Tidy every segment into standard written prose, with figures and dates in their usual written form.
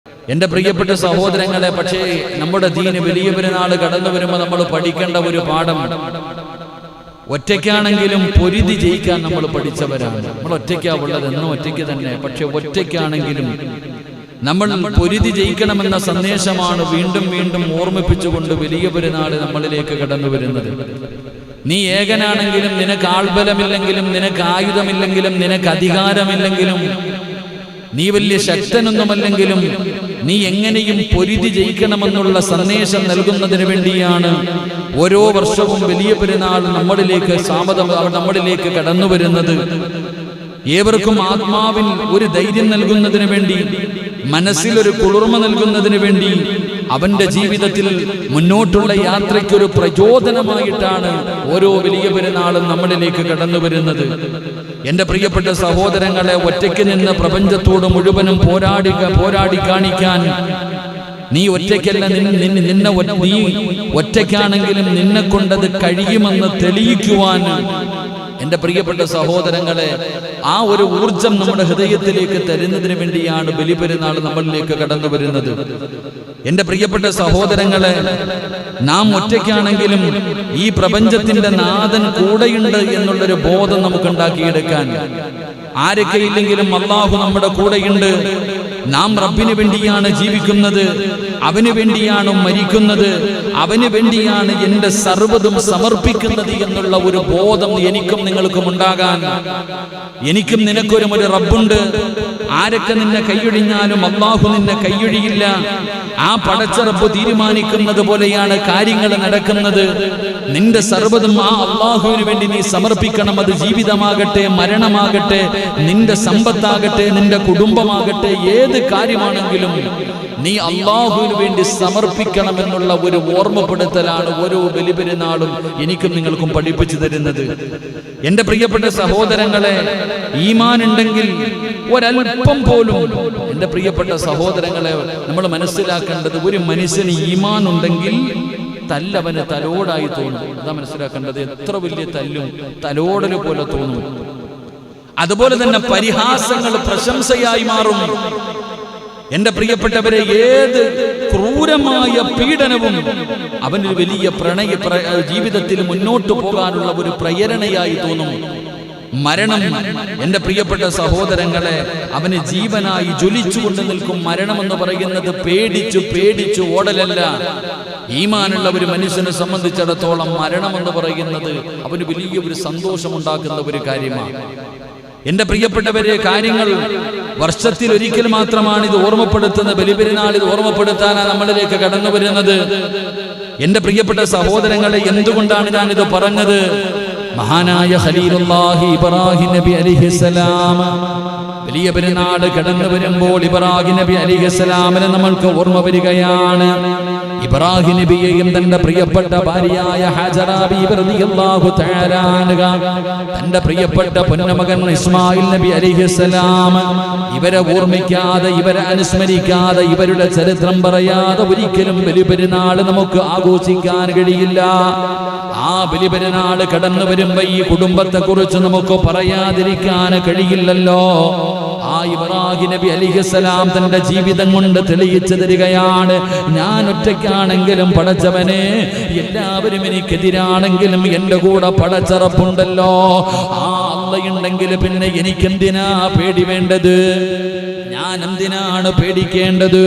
എൻ്റെ പ്രിയപ്പെട്ട സഹോദരങ്ങളെ, പക്ഷേ നമ്മുടെ ദീന് വലിയ പെരുന്നാൾ കടന്നു വരുമ്പോൾ നമ്മൾ പഠിക്കേണ്ട ഒരു പാഠം, ഒറ്റയ്ക്കാണെങ്കിലും പൊരുതി ജയിക്കാൻ നമ്മൾ പഠിച്ചവരാണ്. നമ്മൾ ഒറ്റയ്ക്കാവുള്ളത് എന്നും ഒറ്റയ്ക്ക് തന്നെ. പക്ഷെ ഒറ്റയ്ക്കാണെങ്കിലും നമ്മൾ പൊരുതി ജയിക്കണമെന്ന സന്ദേശമാണ് വീണ്ടും വീണ്ടും ഓർമ്മിപ്പിച്ചുകൊണ്ട് വലിയ പെരുന്നാൾ നമ്മളിലേക്ക് കടന്നു വരുന്നത്. നീ ഏകനാണെങ്കിലും, നിനക്ക് ആൾബലമില്ലെങ്കിലും, നിനക്ക് ആയുധമില്ലെങ്കിലും, നിനക്ക് അധികാരമില്ലെങ്കിലും, നീ വലിയ ശക്തനൊന്നുമല്ലെങ്കിലും, നീ എങ്ങനെയും പൊരുതി ജയിക്കണമെന്നുള്ള സന്ദേശം നൽകുന്നതിന് വേണ്ടിയാണ് ഓരോ വർഷവും വലിയ പെരുന്നാൾ നമ്മളിലേക്ക് കടന്നു വരുന്നത്. ഏവർക്കും ആത്മാവിൽ ഒരു ധൈര്യം നൽകുന്നതിന് വേണ്ടി, മനസ്സിലൊരു കുളിർമ നൽകുന്നതിന് വേണ്ടി, അവന്റെ ജീവിതത്തിൽ മുന്നോട്ടുള്ള യാത്രയ്ക്കൊരു പ്രചോദനമായിട്ടാണ് ഓരോ വലിയ പെരുന്നാളും നമ്മളിലേക്ക് കടന്നു വരുന്നത്. എന്റെ പ്രിയപ്പെട്ട സഹോദരങ്ങളെ, ഒറ്റയ്ക്ക് നിന്ന് പ്രപഞ്ചത്തോട് മുഴുവനും പോരാടി കാണിക്കാൻ നീ ഒറ്റയ്ക്കല്ല. നീ ഒറ്റയ്ക്കാണെങ്കിലും നിന്നെ കൊണ്ടത് കഴിയുമെന്ന് തെളിയിക്കുവാൻ എന്റെ പ്രിയപ്പെട്ട സഹോദരങ്ങളെ, ആ ഒരു ഊർജം നമ്മുടെ ഹൃദയത്തിലേക്ക് തരുന്നതിന് വേണ്ടിയാണ് ബലിപെരുന്നാൾ നമ്മളിലേക്ക് കടന്നു വരുന്നത്. എന്റെ പ്രിയപ്പെട്ട സഹോദരങ്ങളെ, നാം ഒറ്റയ്ക്കാണെങ്കിലും ഈ പ്രപഞ്ചത്തിന്റെ നാഥൻ കൂടെയുണ്ട് എന്നുള്ളൊരു ബോധം നമുക്കുണ്ടാക്കിയെടുക്കാൻ, ആരൊക്കെയില്ലെങ്കിലും അല്ലാഹു നമ്മുടെ കൂടെയുണ്ട്. നാം റബ്ബിന് വേണ്ടിയാണ് ജീവിക്കുന്നത്, അവന് വേണ്ടിയാണ് മരിക്കുന്നത്, അവന് വേണ്ടിയാണ് എൻ്റെ സർവ്വതും സമർപ്പിക്കുന്നത് എന്നുള്ള ഒരു ബോധം എനിക്കും നിങ്ങൾക്കും ഉണ്ടാകാൻ. എനിക്കും നിനക്കൊരു റബ്ബുണ്ട്. ആരൊക്കെ നിന്നെ കൈയൊഴിഞ്ഞാലും അല്ലാഹു നിന്നെ കൈയൊഴിയില്ല. ആ പടച്ച റബ്ബ് തീരുമാനിക്കുന്നത് പോലെയാണ് കാര്യങ്ങൾ നടക്കുന്നത്. നിന്റെ സർവ്വതും ആ അല്ലാഹുവിന് വേണ്ടി നീ സമർപ്പിക്കണം. അത് ജീവിതമാകട്ടെ, മരണമാകട്ടെ, നിന്റെ സമ്പത്താകട്ടെ, നിന്റെ കുടുംബമാകട്ടെ, ഏത് കാര്യമാണെങ്കിലും നീ അല്ലാഹുവിന് വേണ്ടി സമർപ്പിക്കണമെന്നുള്ള ഒരു ഓർമ്മപ്പെടുത്തലാണ് ഓരോ ബലിപെരുന്നാളും എനിക്കും നിങ്ങൾക്കും പഠിപ്പിച്ചു തരുന്നത്. എന്റെ പ്രിയപ്പെട്ട സഹോദരങ്ങളെ, ഈമാൻ ഉണ്ടെങ്കിൽ ഒരൽപ്പം പോലും, എന്റെ പ്രിയപ്പെട്ട സഹോദരങ്ങളെ, നമ്മൾ മനസ്സിലാക്കേണ്ടത്, ഒരു മനുഷ്യന് ഈമാൻ ഉണ്ടെങ്കിൽ തല്ലവന് തലോടായി തോന്നും. അതാ മനസ്സിലാക്കേണ്ടത്. എത്ര വലിയ തല്ലും തലോടല് പോലെ തോന്നും. അതുപോലെ തന്നെ പരിഹാസങ്ങൾ പ്രശംസയായി മാറും. എന്റെ പ്രിയപ്പെട്ടവരെ, ഏത് ക്രൂരമായ പീഡനവും അവന് വലിയ ജീവിതത്തിൽ മുന്നോട്ട് പോകാനുള്ള ഒരു പ്രേരണയായി തോന്നും. മരണം, എന്റെ പ്രിയപ്പെട്ട സഹോദരങ്ങളെ, അവന് ജീവനായി ജ്വലിച്ചുകൊണ്ട് നിൽക്കും. മരണമെന്ന് പറയുന്നത് പേടിച്ചു ഓടലല്ല. ഈമാനുള്ള ഒരു മനുഷ്യനെ സംബന്ധിച്ചിടത്തോളം മരണമെന്ന് പറയുന്നത് അവന് വലിയ ഒരു സന്തോഷമുണ്ടാക്കുന്ന ഒരു കാര്യമാണ്. എന്റെ പ്രിയപ്പെട്ടവരെ, കാര്യങ്ങൾ വർഷത്തിൽ ഒരിക്കൽ മാത്രമാണ് ഇത് ഓർമ്മപ്പെടുത്തുന്നത്. ബലിപെരുന്നാൾ ഇത് ഓർമ്മപ്പെടുത്താനാണ് നമ്മളിലേക്ക് കടന്നു വരുന്നത്. എന്റെ പ്രിയപ്പെട്ട സഹോദരങ്ങളെ, എന്തുകൊണ്ടാണ് ഞാനിത് പറഞ്ഞത്? മഹാനായ ഖലീലുല്ലാഹി ഇബ്രാഹിം നബി അലൈഹിസ്സലാം വലിയ പെരുന്നാൾ കടന്നു വരുമ്പോൾ ഇബ്രാഹിം നബി അലൈഹിസ്സലാമിനെ നമ്മൾക്ക് ഓർമ്മ വരികയാണ്. ഇബ്രാഹിം നബിയെയും തന്റെ പ്രിയപ്പെട്ട ഭാര്യയായ ഹാജറ ബീവി റളിയല്ലാഹു തആല അൻഹ, തന്റെ പ്രിയപ്പെട്ട പൊന്നമകൻ ഇസ്മായിൽ നബി അലൈഹിസ്സലാം, ഇവരെ ഓർമ്മിക്കാതെ, ഇവരെ അനുസ്മരിക്കാതെ, ഇവരുടെ ചരിത്രം പറയാതെ ഒരിക്കലും ബലിപെരുന്നാൾ നമുക്ക് ആഘോഷിക്കാൻ കഴിയില്ല. ആ ബലിപെരുന്നാൾ കടന്നു വരുമ്പോ ഈ കുടുംബത്തെ കുറിച്ച് നമുക്ക് പറയാതിരിക്കാൻ കഴിയില്ലല്ലോ. ആ ഇബ്രാഹിം നബി അലൈഹിസ്സലാം തന്റെ ജീവിതം കൊണ്ട് തെളിയിച്ചു തരികയാണ്, ഞാൻ ഒറ്റയ്ക്കാണെങ്കിലും പടച്ചവനെ, എല്ലാവരും എനിക്കെതിരാണെങ്കിലും എന്റെ കൂടെ പടച്ചറപ്പുണ്ടല്ലോ. ആ അള്ളയുണ്ടെങ്കിൽ പിന്നെ എനിക്കെന്തിനാ പേടി വേണ്ടത്? ഞാൻ എന്തിനാണ് പേടിക്കേണ്ടത്?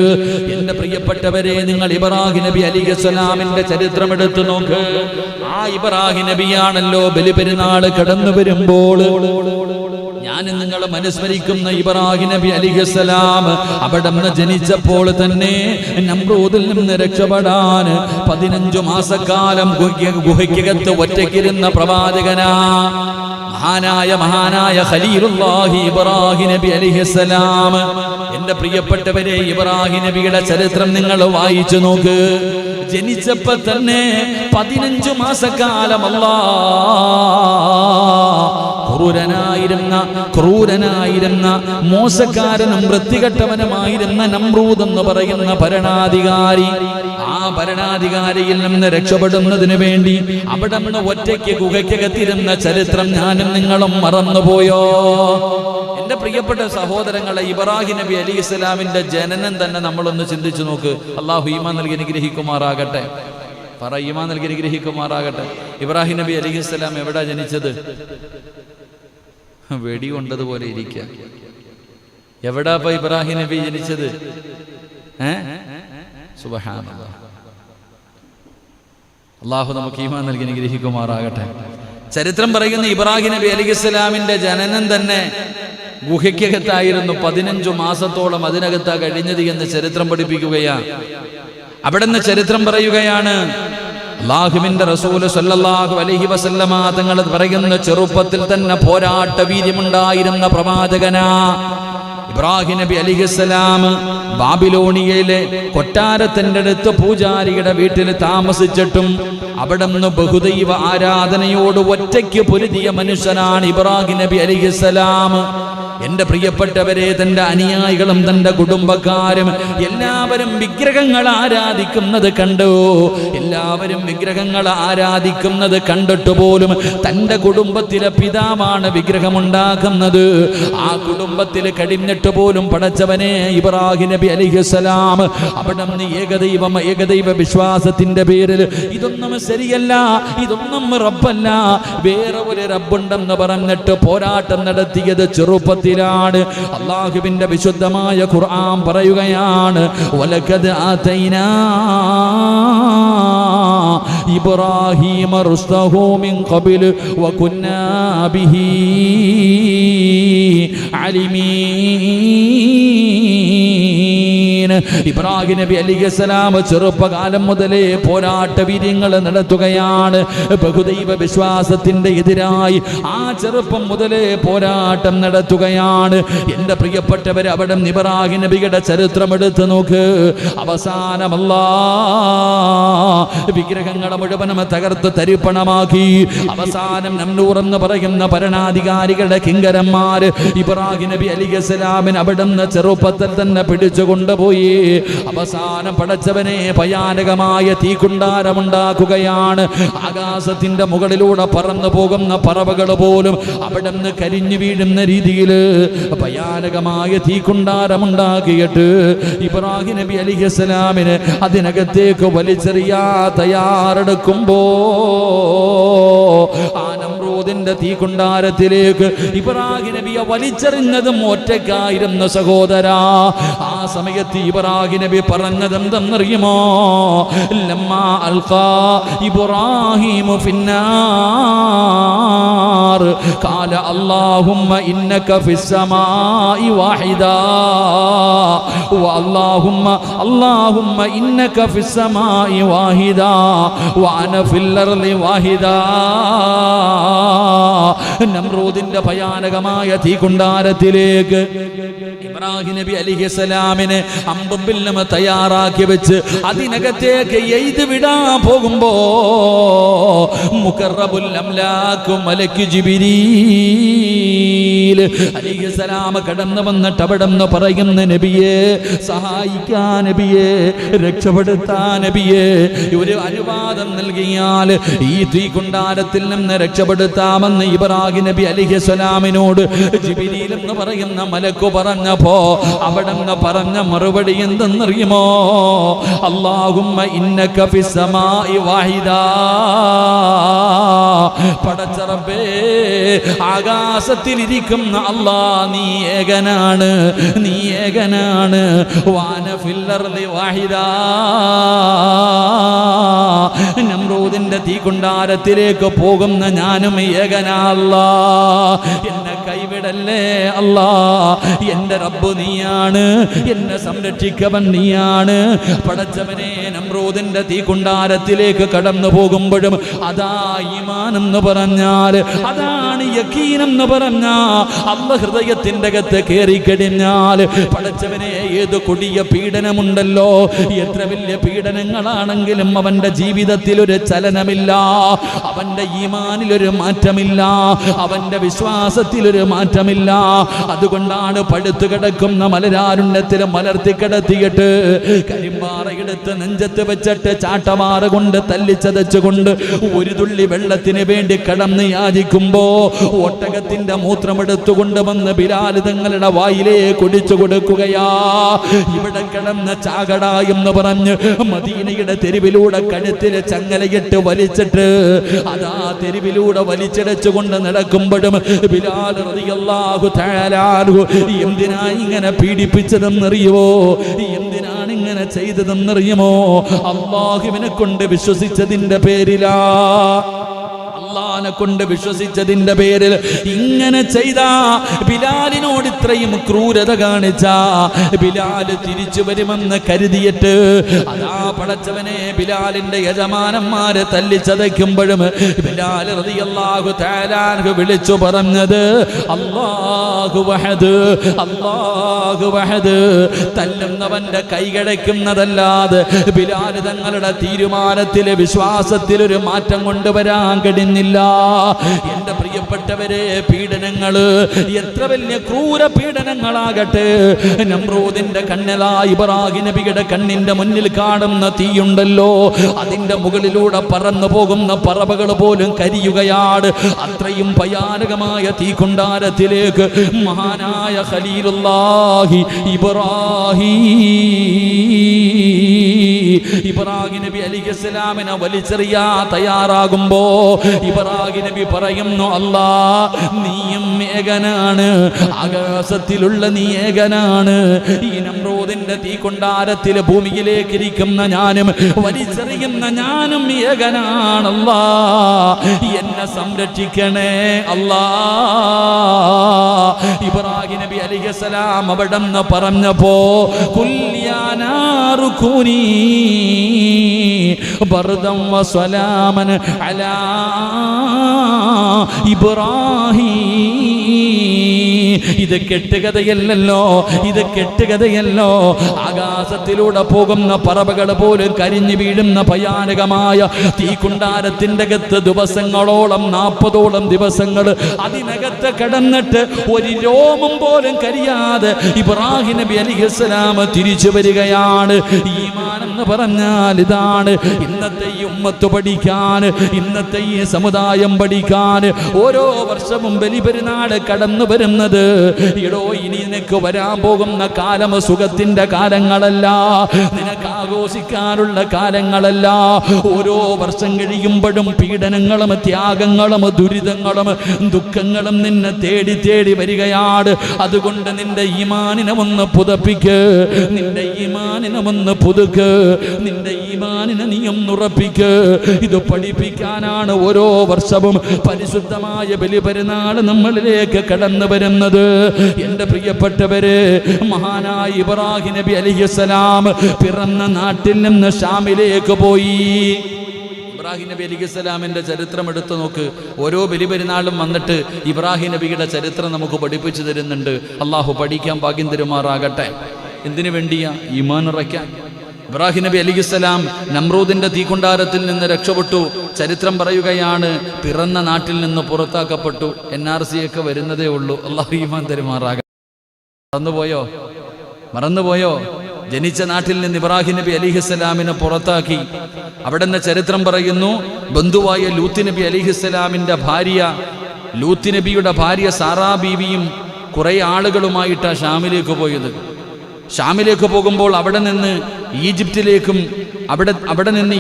എന്റെ പ്രിയപ്പെട്ടവരെ, നിങ്ങൾ ഇബ്രാഹിം നബി അലൈഹിസ്സലാമിന്റെ ചരിത്രം എടുത്തു നോക്ക്. ആ ഇബ്രാഹിം നബിയാണല്ലോ ബലിപെരുന്നാൾ കടന്നു വരുമ്പോൾ ഞാൻ നിങ്ങളെ അനുസ്മരിക്കുന്ന ഇബ്രാഹിം നബി അലൈഹിസ്സലാം അവിടെ നിന്ന് ജനിച്ചപ്പോൾ തന്നെ നമ്രൂദിൽ നിന്ന് രക്ഷപ്പെടാൻ 15 മാസക്കാലം ഗുഹയ്ക്കകത്ത് ഒറ്റയ്ക്കിരുന്ന പ്രവാചകനാ മഹാനായ ഖലീലുല്ലാഹി ഇബ്രാഹിം നബി അലൈഹിസ്സലാം. എന്റെ പ്രിയപ്പെട്ടവരെ, ഇബ്രാഹിം നബിയുടെ ചരിത്രം നിങ്ങൾ വായിച്ചു നോക്ക്. ജനിച്ചപ്പോൾ തന്നെ 15 മാസക്കാലം ക്രൂരനായിരുന്ന മോശക്കാരനും വൃത്തികെട്ടവനുമായിരുന്ന നമ്രൂദ് എന്ന് പറയുന്ന ഭരണാധികാരി, ആ ഭരണാധികാരിയിൽ നിന്ന് രക്ഷപ്പെടുന്നതിന് വേണ്ടി അവിടെ നിന്ന് ഒറ്റയ്ക്ക് ഗുഹയ്ക്കകത്തിരുന്ന ചരിത്രം ഞാനും നിങ്ങളും മറന്നുപോയോ? എൻ്റെ പ്രിയപ്പെട്ട സഹോദരങ്ങളെ, ഇബ്രാഹിം നബി അലൈഹിസ്സലാമിൻ്റെ ജനനം തന്നെ നമ്മളൊന്ന് ചിന്തിച്ചു നോക്ക്. അള്ളാഹു ഈമാൻ നൽകി അനുഗ്രഹിക്കുമാറാകട്ടെ. പറ, ഈമാൻ നൽകി അനുഗ്രഹിക്കുമാറാകട്ടെ. ഇബ്രാഹിം നബി അലൈഹിസ്സലാം എവിടാ ജനിച്ചത്? വെടി കൊണ്ടതുപോലെ ഇരിക്കുക. എവിടാ ഇപ്പൊ ഇബ്രാഹിം നബി ജനിച്ചത്? സുബ്ഹാനല്ലാഹ്. അള്ളാഹു നമുക്ക് ഈമാൻ നൽകി അനുഗ്രഹിക്കുമാറാകട്ടെ. ചരിത്രം പറയുന്ന ഇബ്രാഹിം നബി അലൈഹിസ്സലാമിന്റെ ജനനം തന്നെ ഗുഹയ്ക്കകത്തായിരുന്നു. 15 മാസത്തോളം അതിനകത്താ കഴിഞ്ഞത് എന്ന് ചരിത്രം പഠിപ്പിക്കുകയാണ്. അവിടുന്ന് ചരിത്രം പറയുകയാണ്, അല്ലാഹുവിന്റെ റസൂൽ സല്ലല്ലാഹു അലൈഹി വസല്ലമ തങ്ങൾ പറയുന്ന ചെറുപ്പത്തിൽ തന്നെ പോരാട്ട വീര്യമുണ്ടായിരുന്ന പ്രവാചകനാ ഇബ്രാഹിം നബി അലൈഹിസ്സലാം. ബാബിലോണിയയിലെ കൊട്ടാരത്തിന്റെ അടുത്ത് പൂജാരിയുടെ വീട്ടിൽ താമസിച്ചിട്ടും അവിടെ നിന്ന് ബഹുദൈവ ആരാധനയോട് ഒറ്റയ്ക്ക് പൊരുതിയ മനുഷ്യനാണ് ഇബ്രാഹിം നബി അലൈഹിസ്സലാം. എന്റെ പ്രിയപ്പെട്ടവരെ, തന്റെ അനുയായികളും തന്റെ കുടുംബക്കാരും എല്ലാവരും വിഗ്രഹങ്ങൾ ആരാധിക്കുന്നത് കണ്ടു. എല്ലാവരും വിഗ്രഹങ്ങൾ ആരാധിക്കുന്നത് കണ്ടിട്ട് പോലും തന്റെ കുടുംബത്തിലെ പിതാവാണ് വിഗ്രഹമുണ്ടാക്കുന്നത്. ആ കുടുംബത്തിൽ കഴിഞ്ഞിട്ട് പോലും പടച്ചവനെ ഇബ്രാഹിം നബി അലൈഹിസ്സലാം അവിടെ നിന്ന് ഏകദൈവ വിശ്വാസത്തിന്റെ പേരിൽ ഇതൊന്നും ശരിയല്ല, ഇതൊന്നും റബ്ബല്ല, വേറെ ഒരു റബ്ബുണ്ടെന്ന് പറഞ്ഞിട്ട് പോരാട്ടം നടത്തിയത് ചെറുപ്പത്തിലാണ്. അല്ലാഹുവിന്റെ വിശുദ്ധമായ ഖുർആൻ പറയുകയാണ്, വലഖദ് ആതൈനാ ഇബ്രാഹീമ റുസ്തഹു മിൻ ഖബൽ വകുന്നാ ബിഹി അലിമീൻ. ഇബ്രാഹിം നബി അലൈഹിസ്സലാം ചെറുപ്പകാലം മുതലേ പോരാട്ട വീര്യങ്ങൾ നടത്തുകയാണ്. ബഹുദൈവ വിശ്വാസത്തിന്റെ എതിരായി ആ ചെറുപ്പം മുതലേ പോരാട്ടം നടത്തുകയാണ്. എന്റെ പ്രിയപ്പെട്ടവർ, അവിടെ ഇബ്രാഹിം നബിയുടെ ചരിത്രം എടുത്തു നോക്ക്. അവസാനം അല്ലാഹ് വിഗ്രഹങ്ങളെ മുഴുവനും തകർത്ത് തരിപ്പണമാക്കി. അവസാനം നംനൂർ എന്ന് പറയുന്ന ഭരണാധികാരികളുടെ കിങ്കരന്മാർ ഇബ്രാഹിം നബി അലൈഹിസ്സലാമിനെ അവിടുന്ന് ചെറുപ്പത്തിൽ തന്നെ പിടിച്ചു കൊണ്ടുപോയി. അവസാനം പടച്ചവനെ ഭയാനകമായ തീക്കുണ്ടാരമുണ്ടാക്കുകയാണ്. ആകാശത്തിന്റെ മുകളിലൂടെ പറന്നു പോകുന്ന പറവകൾ പോലും അവിടുന്ന് കരിഞ്ഞു വീഴുന്ന രീതിയിൽ ഭയാനകമായ തീക്കുണ്ടാരമുണ്ടാക്കിയിട്ട് ഇബ്രാഹിം നബി അലൈഹിസ്സലാമിന് അതിനകത്തേക്ക് വലിച്ചെറിയാ തയ്യാറെടുക്കുമ്പോ ആ നമ്രൂദിന്റെ തീക്കുണ്ടാരത്തിലേക്ക് ഇബ്രാഹിം നബിയെ വലിച്ചെറിഞ്ഞതും ഒറ്റയ്ക്കായിരുന്നു സഹോദരാ. ആ സമയത്ത് ഇബ്രാഹിം നബി പറഞ്ഞതെന്തെന്നറിയുമോ? ലമ്മാ അൽഖാ ഇബ്രാഹിമു ഫിന്നാർ ഖാല അല്ലാഹുമ്മ ഇന്നക ഫിസ്സമാഇ വാഹിദാ വ അല്ലാഹുമ്മ ഇന്നക ഫിസ്സമാഇ വാഹിദാ വ അന ഫിൽ അർളി വാഹിദാ. നമ്രൂദിന്റെ ഭയാനകമായ തീക്കുണ്ടാരത്തിലേക്ക് ഇബ്രാഹിം നബി അലൈഹിസ്സലാമിനെ അമ്പും വില്ലും തയ്യാറാക്കി വെച്ച് അതിനകത്തേക്ക് എയ്ത് വിടാൻ പോകുമ്പോ മുഖറബുൽ അംലാഖ് മലക്ക് ജിബ്രീൽ അലൈഹിസ്സലാം കടന്നു വന്നിട്ട് അവിടെ നിന്ന് പറയുന്ന, നബിയെ സഹായിക്കാൻ, നബിയെ രക്ഷപ്പെടുത്താൻ, നബിയെ ഒരു അനുവാദം നൽകിയാൽ ഈ തീക്കുണ്ടാരത്തിൽ നിന്ന് രക്ഷപ്പെടുത്താമെന്ന് ഇബ്രാഹിം നബി അലൈഹിസ്സലാമിനോട് ജിബ്രീൽ എന്ന് പറയുന്ന മലക്ക് പറഞ്ഞപ്പോ അവിടെ നിന്ന് പറഞ്ഞ മറുപടി എന്തെന്നറിയുമോ? അല്ലാഹുമ്മ ഇന്നക ഫിസ്സമാഇ വാഹിദാ. പടച്ച റബ്ബേ, ആകാശത്തിലിരിക്കുന്ന അല്ലാഹ് നീ ഏകനാണ്, നീ ഏകനാണ്. വാന ഫിൽ അർളി വാഹിദാ. നമ്രൂദിന്റെ തീക്കുണ്ടാരത്തിലേക്ക് പോകുന്ന ഞാനും ഏകനാ അല്ലാഹ്. എന്നെ കൈവിടല്ലേ അല്ലാഹ്. എന്റെ റബ്ബ് നീയാണ്, എന്നെ സംരക്ഷിക്കവൻ നീയാണ്. പടച്ചവനെ, നമ്രൂദിന്റെ തീക്കുണ്ടാരത്തിലേക്ക് കടന്നു പോകുമ്പോഴും അതാ ഈമാൻ എന്ന് പറഞ്ഞാൽ, അതാണ് യഖീൻ എന്ന് പറഞ്ഞാൽ, അല്ലാഹ് ഹൃദയത്തിന്റെ അകത്ത് കയറി കഴിഞ്ഞാൽ പടച്ചവനെ ഏത് കൊടിയ പീഡനമുണ്ടല്ലോ, എത്ര വലിയ പീഡനങ്ങളാണെങ്കിലും അവന്റെ ജീവിത ജീവിതത്തിലൊരു ചലനമില്ല, അവന്റെ ഈമാനിലൊരു മാറ്റമില്ല, അവന്റെ വിശ്വാസത്തിലൊരു മാറ്റമില്ല. അതുകൊണ്ടാണ് പടുത്തു കിടക്കുന്ന മലരാരുണ്യത്തിൽ മലർത്തി കിടത്തിയിട്ട് കരിമ്പാറയെടുത്ത് നെഞ്ചത്ത് വെച്ചിട്ട് ചാട്ടമാറ കൊണ്ട് തല്ലിച്ചതച്ചുകൊണ്ട് ഒരു തുള്ളി വെള്ളത്തിന് വേണ്ടി കടന്ന് യാചിക്കുമ്പോ ഒട്ടകത്തിന്റെ മൂത്രമെടുത്തുകൊണ്ട് വന്ന് ബിലാൽ തങ്ങളുടെ വായിലേ കുടിച്ചു കൊടുക്കുകയാ. ഇവിടെ കിടന്ന് ചാകട എന്ന് പറഞ്ഞ് മദീനയുടെ തെരുവിലൂടെ കഴുത്തിൽ ചങ്ങലയിട്ട് വലിച്ചിട്ട് അതാ തെരുവിലൂടെ വലിച്ചിടച്ചുകൊണ്ട് നടക്കുമ്പോഴും ബിലാൽ റളിയല്ലാഹു തആല എന്തിനാ ഇങ്ങനെ പീഡിപ്പിച്ചതെന്നറിയുമോ? എന്തിനാണ് ഇങ്ങനെ ചെയ്തതെന്നറിയുമോ? അല്ലാഹുവിനെ കൊണ്ട് വിശ്വസിച്ചതിന്റെ പേരിലാ, അല്ലാഹനെ കൊണ്ട് വിശ്വസിച്ചതിന്റെ പേരിൽ ഇങ്ങനെ ചെയ്ത ബിലാലിനോട് ഇത്രയും ക്രൂരത കാണിച്ച ബിലാൽ തിരിച്ചു വരുമെന്ന് കരുതിയിട്ട് അതാ പടച്ചവനെ ബിലാലിന്റെ യജമാനന്മാരെ തല്ലിച്ചതയ്ക്കുമ്പോഴും ബിലാൽ റളിയല്ലാഹു തആല വിളിച്ചു പറഞ്ഞത് അല്ലാഹു വഹദ്, അല്ലാഹു വഹദ്. തല്ലുന്നവന്റെ കൈകടയ്ക്കുന്നതല്ലാതെ ബിലാൽ തങ്ങളുടെ തീരുമാനത്തിലെ വിശ്വാസത്തിലൊരു മാറ്റം കൊണ്ടുവരാൻ കഴിഞ്ഞില്ല. എന്റെ പ്രിയപ്പെട്ടവരെ, പീഡനങ്ങള് എത്ര വലിയ ക്രൂര പീഡനങ്ങളാകട്ടെ, നമ്രൂദിന്റെ കണ്ണിലാ ഇബ്രാഹിം നബിയുടെ കണ്ണിന്റെ മുന്നിൽ കാണുന്ന തീയുണ്ടല്ലോ, അതിന്റെ മുകളിലൂടെ പറന്നു പോകുന്ന പറവകൾ പോലും കരിയുകയാണ്. അത്രയും ഭയാനകമായ തീക്കുണ്ടാരത്തിലേക്ക് മഹാനായ ഖലീലുല്ലാഹി ഇബ്രാഹിം നബി അലൈഹിസ്സലാമിനെ വലിച്ചെറിയാ തയ്യാറാകുമ്പോ ഇബ്രാഹിം നബി പറയുന്നു, അല്ലാ നീയും ഏകനാണ്, ആകാശത്തിലുള്ള നീ ഏകനാണ്. ഈ നമ്രൂദിന്റെ തീക്കൊണ്ടാരത്തിലെ ഭൂമിയിലേക്ക് ഇരിക്കുന്ന ഞാനും വലിച്ചെറിയുന്ന ഞാനും ഏകനാണല്ലാ, എന്നെ സംരക്ഷിക്കണേ അല്ലാ. ഇബ്രാഹിം നബി അലൈഹിസ്സലാം അവിടെ നിന്ന് പറഞ്ഞപ്പോ കുല്യാനാറുകൂനി ബർദം വസലാമൻ അലാ ഇബ്രാഹിം. ഇത് കെട്ടുകഥയല്ലോ, ഇത് കെട്ടുകഥയല്ലോ. ആകാശത്തിലൂടെ പോകുന്ന പറവകൾ പോലും കരിഞ്ഞു വീഴുന്ന ഭയാനകമായ തീക്കുണ്ടാരത്തിന്റെ അകത്ത് ദിവസങ്ങളോളം 40ഓളം ദിവസങ്ങൾ അതിനകത്ത് കിടന്നിട്ട് ഒരു രോമം പോലും കരിയാതെ ഇബ്രാഹിം നബി അലൈഹിസ്സലാം തിരിച്ചു വരികയാണ്. ഈമാൻ എന്ന് പറഞ്ഞാൽ ഇതാണ്. ഇന്നത്തെ ഈ ഉമ്മത്ത് പഠിക്കാൻ, ഇന്നത്തെ ഈ സമുദായം പഠിക്കാൻ ഓരോ വർഷവും ബലിപെരുന്നാൾ കടന്നു വരുന്നത്. ഇടോ, ഇനി നിനക്ക് വരാൻ പോകുന്ന കാലം സുഖത്തിന്റെ കാലങ്ങളല്ല, നിനക്ക് ആഘോഷിക്കാനുള്ള കാലങ്ങളല്ല. ഓരോ വർഷം കഴിയുമ്പോഴും പീഡനങ്ങളും ത്യാഗങ്ങളും ദുരിതങ്ങളും ദുഃഖങ്ങളും നിന്നെ തേടി തേടി വരികയാണ്. അതുകൊണ്ട് നിന്റെ ഈമാനിനെ ഒന്ന് പുതപ്പിക്ക്, നിന്റെ ഈമാനിനെ ഒന്ന് പുതുക്ക്, നിന്റെ ഈമാനിനെ നീ ഒന്ന് ഉറപ്പിക്ക്. ഇത് പഠിപ്പിക്കാനാണ് ഓരോ വർഷവും പരിശുദ്ധമായ ബലിപെരുന്നാൾ നമ്മളിലേക്ക് കടന്നു വരുന്നത്. എന്റെ പ്രിയപ്പെട്ടവരെ, മഹാനായ ഇബ്രാഹിം നബി അലൈഹിസ്സലാം പിറന്ന നാട്ടിൽ നിന്ന് ഷാമിലേക്ക് പോയി. ഇബ്രാഹിം നബി അലൈഹിസ്സലാമിന്റെ ചരിത്രം എടുത്തു നോക്ക്. ഓരോ ബലിപെരുന്നാളും വന്നിട്ട് ഇബ്രാഹിം നബിയുടെ ചരിത്രം നമുക്ക് പഠിപ്പിച്ചു തരുന്നുണ്ട്. അള്ളാഹു പഠിക്കാൻ ഭാഗ്യം തരുമാറാകട്ടെ. എന്തിനു വേണ്ടിയാ? ഈമാൻ ഉറയ്ക്കാൻ. ഇബ്രാഹിം നബി അലൈഹിസ്സലാം നമ്രൂദിന്റെ തീക്കുണ്ടാരത്തിൽ നിന്ന് രക്ഷപ്പെട്ടു. ചരിത്രം പറയുകയാണ്, പിറന്ന നാട്ടിൽ നിന്ന് പുറത്താക്കപ്പെട്ടു. NRC ഒക്കെ വരുന്നതേ ഉള്ളൂ. അല്ലാഹു ഈമാൻ തരുമാറാകട്ടെ. മറന്നുപോയോ? ജനിച്ച നാട്ടിൽ നിന്ന് ഇബ്രാഹിം നബി അലൈഹിസ്സലാമിനെ പുറത്താക്കി. അവിടെ നിന്ന് ചരിത്രം പറയുന്നു, ബന്ധുവായ ലൂത്ത് നബി അലൈഹിസ്സലാമിന്റെ ഭാര്യ, ലൂത്ത് നബിയുടെ ഭാര്യ സാറാ ബീവിയും കുറെ ആളുകളുമായിട്ടാണ് ഷാമിലേക്ക് പോയത്. ഷാമിലേക്ക് പോകുമ്പോൾ അവിടെ നിന്ന്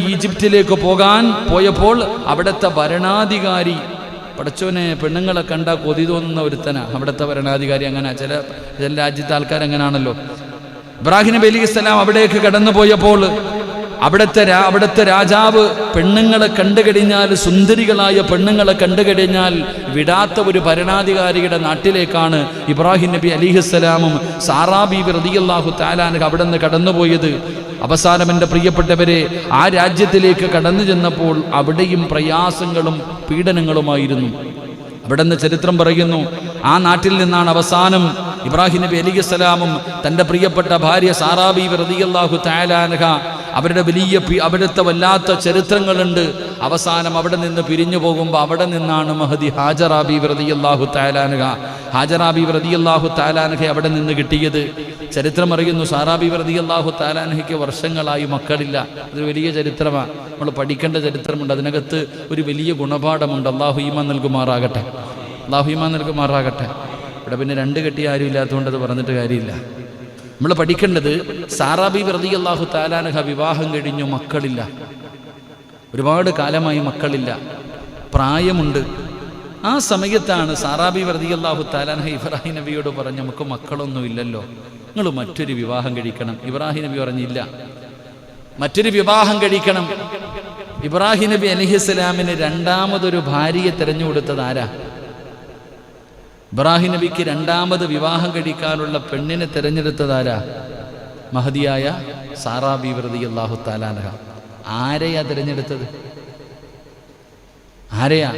ഈജിപ്തിലേക്ക് പോകാൻ പോയപ്പോൾ അവിടുത്തെ ഭരണാധികാരി, പടച്ചോനെ പെണ്ണുങ്ങളെ കണ്ട കൊതി തോന്നുന്ന ഒരുത്തനാ അവിടുത്തെ ഭരണാധികാരി. അങ്ങനെ ചില രാജ്യത്തെ ആൾക്കാർ അങ്ങനെയാണല്ലോ. ഇബ്രാഹിം നബി അലൈഹിസ്സലാം അവിടേക്ക് കടന്നു പോയപ്പോൾ അവിടുത്തെ രാജാവ് പെണ്ണുങ്ങളെ കണ്ടുകഴിഞ്ഞാൽ, സുന്ദരികളായ പെണ്ണുങ്ങളെ കണ്ടുകഴിഞ്ഞാൽ വിടാത്ത ഒരു ഭരണാധികാരിയുടെ നാട്ടിലേക്കാണ് ഇബ്രാഹിം നബി അലൈഹിസ്സലാമും സാറാ ബീബി റളിയല്ലാഹു തആല അൻഹ അവിടെ നിന്ന് കടന്നുപോയത്. അവസാനം എൻ്റെ പ്രിയപ്പെട്ടവരെ, ആ രാജ്യത്തിലേക്ക് കടന്നു ചെന്നപ്പോൾ അവിടെയും പ്രയാസങ്ങളും പീഡനങ്ങളുമായിരുന്നു. അവിടെ നിന്ന് ചരിത്രം പറയുന്നു, ആ നാട്ടിൽ നിന്നാണ് അവസാനം ഇബ്രാഹിം നബി അലൈഹിസ്സലാമും തൻ്റെ പ്രിയപ്പെട്ട ഭാര്യ സാറാ ബീബി റളിയല്ലാഹു തആല അൻഹ അവരുടെ വലിയ അവിടുത്തെ വല്ലാത്ത ചരിത്രങ്ങളുണ്ട്. അവസാനം അവിടെ നിന്ന് പിരിഞ്ഞു പോകുമ്പോൾ അവിടെ നിന്നാണ് മഹദി ഹാജറ ബീവി റളിയല്ലാഹു തആല അൻഹ അവിടെ നിന്ന് കിട്ടിയത്. ചരിത്രം അറിയുന്നു, സാറാ ബീവി റളിയല്ലാഹു തആല അൻഹയ്ക്ക് വർഷങ്ങളായി മക്കളില്ല. ഇതൊരു വലിയ ചരിത്രമാണ്, നമ്മൾ പഠിക്കേണ്ട ചരിത്രമുണ്ട്. അതിനകത്ത് ഒരു വലിയ ഗുണപാഠമുണ്ട്. അള്ളാഹു ഈമാൻ നൽകുമാറാകട്ടെ, അള്ളാഹു ഈമാൻ നൽകുമാറാകട്ടെ. ഇവിടെ പിന്നെ രണ്ട് കെട്ടി ആരും ഇല്ലാത്തതുകൊണ്ട് അത് പറഞ്ഞിട്ട് കാര്യമില്ല. നമ്മൾ പഠിക്കേണ്ടത്, സാറാ ബീവി റളിയല്ലാഹു തആല അൻഹ വിവാഹം കഴിഞ്ഞു, മക്കളില്ല, ഒരുപാട് കാലമായി മക്കളില്ല, പ്രായമുണ്ട്. ആ സമയത്താണ് സാറാ ബീവി റളിയല്ലാഹു തആല അൻഹ ഇബ്രാഹിം നബിയോട് പറഞ്ഞു, നമുക്ക് മക്കളൊന്നും ഇല്ലല്ലോ, നിങ്ങൾ മറ്റൊരു വിവാഹം കഴിക്കണം. ഇബ്രാഹിം നബി പറഞ്ഞില്ല, മറ്റൊരു വിവാഹം കഴിക്കണം. ഇബ്രാഹിം നബി അലൈഹിസ്സലാമിന് രണ്ടാമതൊരു ഭാര്യയെ തിരഞ്ഞുകൊടുത്തത് ആരാ? ഇബ്രാഹിം നബിക്ക് രണ്ടാമത് വിവാഹം കഴിക്കാനുള്ള പെണ്ണിനെ തിരഞ്ഞെടുത്തത് ആരാ? മഹദിയായ സാറാ ബീവി റളിയല്ലാഹു തആല അൻഹ. ആരെയാ തിരഞ്ഞെടുത്തത്? ആരെയാ?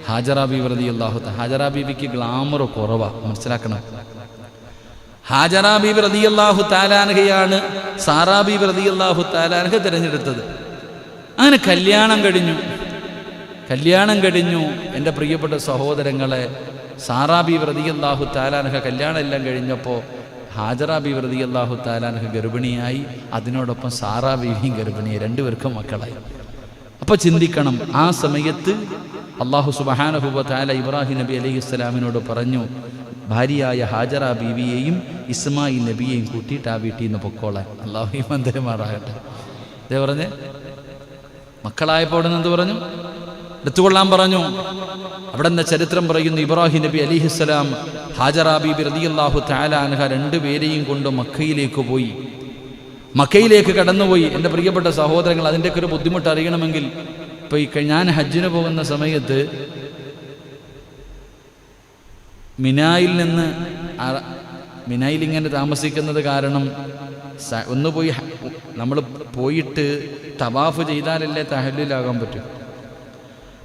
ഹാജറ ബീവി റളിയല്ലാഹു തആല. ഹാജറ ബീവിക്ക് ഗ്ലാമർ കുറവാ, മനസ്സിലാക്കണം. ഹാജറ ബീവി റളിയല്ലാഹു തആല അൻഹയാണ് സാറാ ബീവി റളിയല്ലാഹു തആല അൻഹ തിരഞ്ഞെടുത്തത്. അങ്ങനെ കല്യാണം കഴിഞ്ഞു. എൻ്റെ പ്രിയപ്പെട്ട സഹോദരങ്ങളെ, സാറാ ബീവി റളിയല്ലാഹു തആല അൻഹ കല്യാണം എല്ലാം കഴിഞ്ഞപ്പോൾ ഹാജറ ബീവി റളിയല്ലാഹു തആല അൻഹ ഗർഭിണിയായി. അതിനോടൊപ്പം സാറാ ബീവിയും ഗർഭിണിയായി, രണ്ടുപേർക്കും മക്കളായി. അപ്പോൾ ചിന്തിക്കണം, ആ സമയത്ത് അല്ലാഹു സുബ്ഹാനഹു വ തആല ഇബ്രാഹിം നബി അലൈഹിസ്സലാമിനോട് പറഞ്ഞു, ഭാര്യയായ ഹാജറ ബീവിയെയും ഇസ്മായിൽ നബിയെയും കൂട്ടിയിട്ട് ആ വീട്ടിൽ നിന്ന് പൊക്കോളാൻ. അല്ലാഹു ഈമാൻ തരുമാറാകട്ടെ. ഇതേ പറഞ്ഞ് മക്കളായപ്പോൾ അവിടെ നിന്ന് എന്ത് പറഞ്ഞു? എടുത്തുകൊള്ളാൻ പറഞ്ഞു. അവിടെ നിന്ന് ചരിത്രം പറയുന്നു, ഇബ്രാഹിം നബി അലൈഹിസ്സലാം ഹാജറ ബീബി റളിയല്ലാഹു തആല അൻഹ രണ്ടുപേരെയും കൊണ്ട് മക്കയിലേക്ക് കടന്നുപോയി. എൻ്റെ പ്രിയപ്പെട്ട സഹോദരങ്ങൾ, അതിൻ്റെയൊക്കെ ഒരു ബുദ്ധിമുട്ട് അറിയണമെങ്കിൽ, ഇപ്പോൾ ഞാൻ ഹജ്ജിന് പോകുന്ന സമയത്ത് മിനായിൽ ഇങ്ങനെ താമസിക്കുന്നത് കാരണം ഒന്ന് പോയി നമ്മൾ പോയിട്ട് തവാഫ് ചെയ്താലല്ലേ തഹല്ലുലാകാൻ പറ്റും.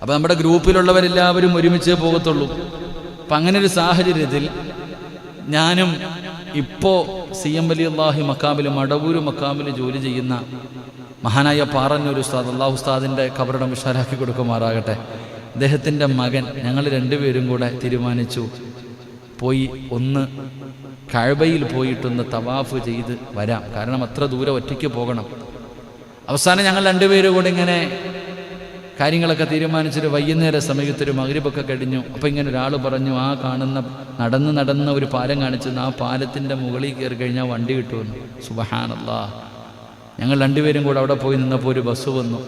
അപ്പോൾ നമ്മുടെ ഗ്രൂപ്പിലുള്ളവരെല്ലാവരും ഒരുമിച്ച് പോകത്തുള്ളൂ. അപ്പം അങ്ങനെ ഒരു സാഹചര്യത്തിൽ ഞാനും ഇപ്പോൾ CM വലിയുള്ളാഹി മക്കാമിൽ, മടവൂർ മക്കാമിൽ ജോലി ചെയ്യുന്ന മഹാനായ പാറന്നൂർ ഉസ്താദ്, അല്ലാഹു ഉസ്താദിൻ്റെ ഖബറിടം വിശാലാക്കി കൊടുക്കുമാറാകട്ടെ, അദ്ദേഹത്തിൻ്റെ മകൻ, ഞങ്ങൾ രണ്ടുപേരും കൂടെ തീരുമാനിച്ചു പോയി ഒന്ന് കഅബയിൽ പോയിട്ടൊന്ന് തവാഫ് ചെയ്ത് വരാം. കാരണം അത്ര ദൂരം ഒറ്റയ്ക്ക് പോകണം. അവസാനം ഞങ്ങൾ രണ്ടുപേരും കൂടെ ഇങ്ങനെ കാര്യങ്ങളൊക്കെ തീരുമാനിച്ചിട്ട് വൈകുന്നേര സമയത്തൊരു മഗ്രിബൊക്കെ കഴിഞ്ഞു. അപ്പോൾ ഇങ്ങനെ ഒരാൾ പറഞ്ഞു, ആ കാണുന്ന നടന്ന ഒരു പാലം കാണിച്ചെന്ന്, ആ പാലത്തിൻ്റെ മുകളിൽ കയറി കഴിഞ്ഞാൽ വണ്ടി കിട്ടുമെന്ന്. സുബ്ഹാനല്ലാഹ്. ഞങ്ങൾ രണ്ടുപേരും കൂടെ അവിടെ പോയി നിന്നപ്പോൾ ഒരു ബസ് വന്നു.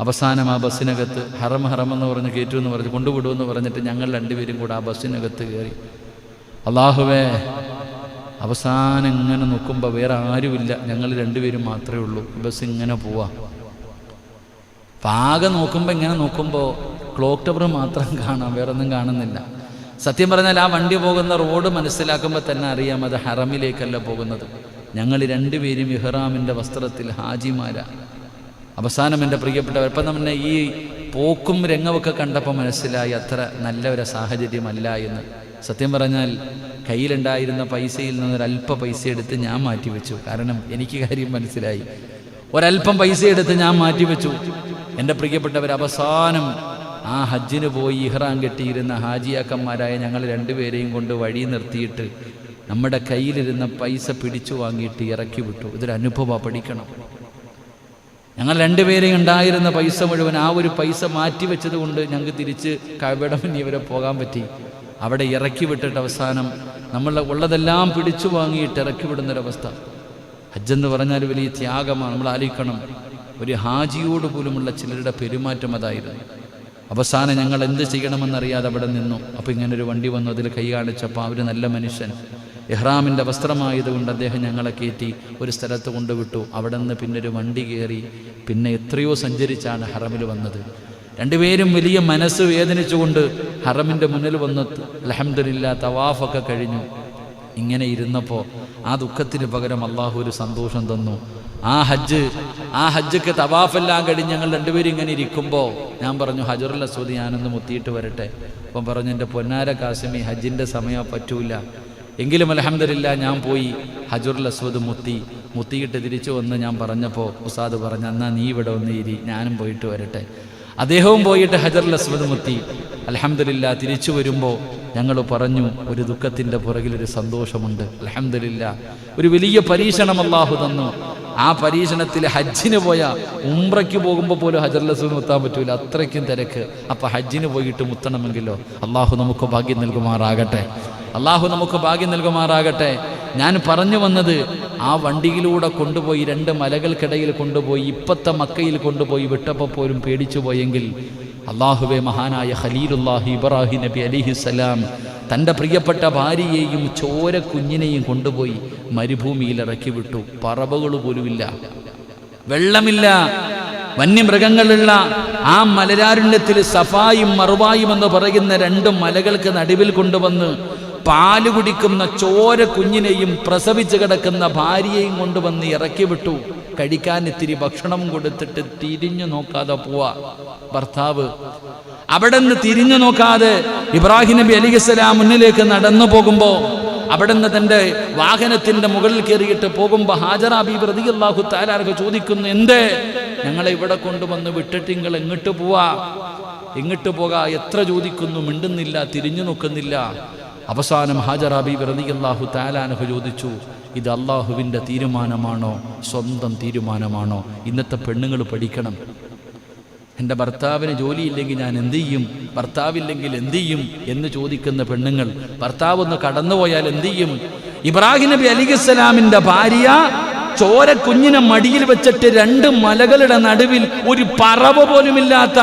അവസാനം ആ ബസ്സിനകത്ത് ഹറം എന്ന് പറഞ്ഞ് കയറ്റുമെന്ന് പറഞ്ഞ് കൊണ്ടുവിടുമെന്ന് പറഞ്ഞിട്ട് ഞങ്ങൾ രണ്ടുപേരും കൂടെ ആ ബസ്സിനകത്ത് കയറി. അല്ലാഹുവേ, അവസാനം ഇങ്ങനെ നോക്കുമ്പോൾ വേറെ ആരുമില്ല, ഞങ്ങൾ രണ്ടുപേരും മാത്രമേ ഉള്ളൂ. ബസ് ഇങ്ങനെ പോവാ. പാകെ നോക്കുമ്പോൾ ക്ലോക്ക് ടവർ മാത്രം കാണാം, വേറെ ഒന്നും കാണുന്നില്ല. സത്യം പറഞ്ഞാൽ ആ വണ്ടി പോകുന്ന റോഡ് മനസ്സിലാക്കുമ്പോൾ തന്നെ അറിയാം അത് ഹറമിലേക്കല്ല പോകുന്നത്. ഞങ്ങൾ രണ്ടുപേരും ഇഹ്റാമിൻ്റെ വസ്ത്രത്തിൽ ഹാജിമാരാ. അവസാനം എൻ്റെ പ്രിയപ്പെട്ടവർ, ഇപ്പം തന്നെ ഈ പോക്കും രംഗമൊക്കെ കണ്ടപ്പോൾ മനസ്സിലായി അത്ര നല്ല ഒരു സാഹചര്യമല്ല എന്ന്. സത്യം പറഞ്ഞാൽ കയ്യിലുണ്ടായിരുന്ന പൈസയിൽ നിന്നൊരല്പ പൈസ എടുത്ത് ഞാൻ മാറ്റിവെച്ചു. കാരണം എനിക്ക് കാര്യം മനസ്സിലായി. ഒരല്പം പൈസ എടുത്ത് ഞാൻ മാറ്റിവെച്ചു. എൻ്റെ പ്രിയപ്പെട്ടവർ, അവസാനം ആ ഹജ്ജിന് പോയി ഇഹ്റാം കെട്ടിയിരുന്ന ഹാജിയാക്കന്മാരായ ഞങ്ങൾ രണ്ടുപേരെയും കൊണ്ട് വഴി നിർത്തിയിട്ട് നമ്മുടെ കയ്യിലിരുന്ന പൈസ പിടിച്ചു വാങ്ങിയിട്ട് ഇറക്കി വിട്ടു. ഇതൊരു അനുഭവമാണ്, പഠിക്കണം. ഞങ്ങൾ രണ്ടുപേരെയും ഉണ്ടായിരുന്ന പൈസ മുഴുവൻ, ആ ഒരു പൈസ മാറ്റിവെച്ചത് കൊണ്ട് ഞങ്ങൾക്ക് തിരിച്ച് കഅബയുടെ മുന്നിൽ വരെ പോകാൻ പറ്റി. അവിടെ ഇറക്കി വിട്ടിട്ട് അവസാനം നമ്മൾ ഉള്ളതെല്ലാം പിടിച്ചു വാങ്ങിയിട്ട് ഇറക്കി വിടുന്നൊരവസ്ഥ. ഹജ്ജെന്ന് പറഞ്ഞാൽ വലിയ ത്യാഗമാണ്. നമ്മൾ ആലോചിക്കണം, ഒരു ഹാജിയോട് പോലുമുള്ള ചിലരുടെ പെരുമാറ്റം അതായിരുന്നു. അവസാനം ഞങ്ങൾ എന്ത് ചെയ്യണമെന്നറിയാതെ അവിടെ നിന്നു. അപ്പോൾ ഇങ്ങനൊരു വണ്ടി വന്നു, അതിൽ കൈ കാണിച്ചപ്പോൾ അവർ നല്ല മനുഷ്യൻ, ഇഹ്റാമിൻ്റെ വസ്ത്രമായതുകൊണ്ട് അദ്ദേഹം ഞങ്ങളെ കയറ്റി ഒരു സ്ഥലത്ത് കൊണ്ടുവിട്ടു. അവിടെ നിന്ന് പിന്നെ ഒരു വണ്ടി കയറി പിന്നെ എത്രയോ സഞ്ചരിച്ചാണ് ഹറമിൽ വന്നത്. രണ്ടുപേരും വലിയ മനസ്സ് വേദനിച്ചുകൊണ്ട് ഹറമിൻ്റെ മുന്നിൽ വന്ന് അൽഹംദുലില്ലാ തവാഫൊക്കെ കഴിഞ്ഞു. ഇങ്ങനെ ഇരുന്നപ്പോൾ ആ ദുഃഖത്തിന് പകരം അള്ളാഹു ഒരു സന്തോഷം തന്നു. ആ ഹജ്ജൊക്കെ തവാഫെല്ലാം കഴിഞ്ഞ് ഞങ്ങൾ രണ്ടുപേരും ഇങ്ങനെ ഇരിക്കുമ്പോൾ ഞാൻ പറഞ്ഞു, ഹജറുൽ അസ്വദ് ഞാനൊന്ന് മുത്തിയിട്ട് വരട്ടെ. അപ്പം പറഞ്ഞു, എൻ്റെ പൊന്നാര കാസിമി, ഹജ്ജിൻ്റെ സമയം പറ്റൂല. എങ്കിലും അൽഹംദുലില്ലാ ഞാൻ പോയി ഹജറുൽ അസ്വദ് മുത്തി. മുത്തിയിട്ട് തിരിച്ചു വന്ന് ഞാൻ പറഞ്ഞപ്പോൾ ഉസ്താദ് പറഞ്ഞു, എന്നാൽ നീ ഇവിടെ ഒന്ന് ഇരി, ഞാനും പോയിട്ട് വരട്ടെ. അദ്ദേഹവും പോയിട്ട് ഹജറുൽ അസ്വദ് മുത്തി. അൽഹംദുലില്ലാ തിരിച്ചു വരുമ്പോൾ ഞങ്ങൾ പറഞ്ഞു, ഒരു ദുഃഖത്തിൻ്റെ പുറകിലൊരു സന്തോഷമുണ്ട്. അൽഹംദുലില്ലാ ഒരു വലിയ പരീക്ഷണം അല്ലാഹു തന്നു. ആ പരീക്ഷണത്തിൽ ഹജ്ജിന് പോയ ഉംറയ്ക്ക് പോകുമ്പോൾ പോലും ഹജറുൽ അസ്വദ് മുത്താൻ പറ്റൂല, അത്രയ്ക്കും തിരക്ക്. അപ്പം ഹജ്ജിന് പോയിട്ട് മുത്തണമെങ്കിലോ അല്ലാഹു നമുക്ക് ഭാഗ്യം നൽകുമാറാകട്ടെ, അല്ലാഹു നമുക്ക് ഭാഗ്യം നൽകുമാറാകട്ടെ. ഞാൻ പറഞ്ഞു വന്നത്, ആ വണ്ടിയിലൂടെ കൊണ്ടുപോയി 2 മലകൾക്കിടയിൽ കൊണ്ടുപോയി ഇപ്പത്തെ മക്കയിൽ കൊണ്ടുപോയി വിട്ടപ്പോൾ പോലും പേടിച്ചു പോയെങ്കിൽ, അള്ളാഹുവെ മഹാനായ ഖലീലുല്ലാഹി ഇബ്രാഹിം നബി അലൈഹിസ്സലാം തൻ്റെ പ്രിയപ്പെട്ട ഭാര്യയെയും ചോര കുഞ്ഞിനെയും കൊണ്ടുപോയി മരുഭൂമിയിൽ ഇറക്കി വിട്ടു. പറവകൾ പോലുമില്ല, വെള്ളമില്ല, വന്യമൃഗങ്ങളുള്ള ആ മലരാരുണ്യത്തിൽ സഫായും മറുവായും എന്ന് പറയുന്ന 2 മലകൾക്ക് നടുവിൽ കൊണ്ടുവന്ന് പാല് കുടിക്കുന്ന ചോര കുഞ്ഞിനെയും പ്രസവിച്ച് കിടക്കുന്ന ഭാര്യയെയും കൊണ്ടുവന്ന് ഇറക്കി വിട്ടു. കഴിക്കാൻ ഇത്തിരി ഭക്ഷണം കൊടുത്തിട്ട് തിരിഞ്ഞു നോക്കാതെ പോവാ ഭർത്താവ്. അവിടെ നിന്ന് തിരിഞ്ഞു നോക്കാതെ ഇബ്രാഹിം നബി അലൈഹിസ്സലാം മുന്നിലേക്ക് നടന്നു പോകുമ്പോൾ, അവിടെ നിന്ന് തൻ്റെ വാഹനത്തിൻ്റെ മുകളിൽ കയറിയിട്ട് പോകുമ്പോൾ ഹാജറ ബീബി റളിയല്ലാഹു തആല അൻഹ ചോദിക്കുന്നു, എന്തേ ഞങ്ങളെ ഇവിടെ കൊണ്ടുവന്ന് വിട്ടിട്ട് നിങ്ങൾ എങ്ങോട്ട് പോവാ, എങ്ങോട്ട് പോകാ? എത്ര ചോദിക്കുന്നു, മിണ്ടുന്നില്ല, തിരിഞ്ഞു നോക്കുന്നില്ല. അവസാനം ഹാജറ ബീബി റളിയല്ലാഹു തആല അൻഹ ചോദിച്ചു, ഇത് അള്ളാഹുവിൻ്റെ തീരുമാനമാണോ സ്വന്തം തീരുമാനമാണോ? ഇന്നത്തെ പെണ്ണുങ്ങൾ പഠിക്കണം. എൻ്റെ ഭർത്താവിന് ജോലിയില്ലെങ്കിൽ ഞാൻ എന്ത് ചെയ്യും, ഭർത്താവില്ലെങ്കിൽ എന്ത് ചെയ്യും എന്ന് ചോദിക്കുന്ന പെണ്ണുങ്ങൾ. ഭർത്താവ് ഒന്ന് കടന്നുപോയാൽ എന്ത് ചെയ്യും? ഇബ്രാഹിം നബി അലൈഹിസ്സലാമിൻ്റെ ഭാര്യ ചോര കുഞ്ഞിനെ മടിയിൽ വെച്ചിട്ട് 2 മലകളുടെ നടുവിൽ ഒരു പറവ പോലുമില്ലാത്ത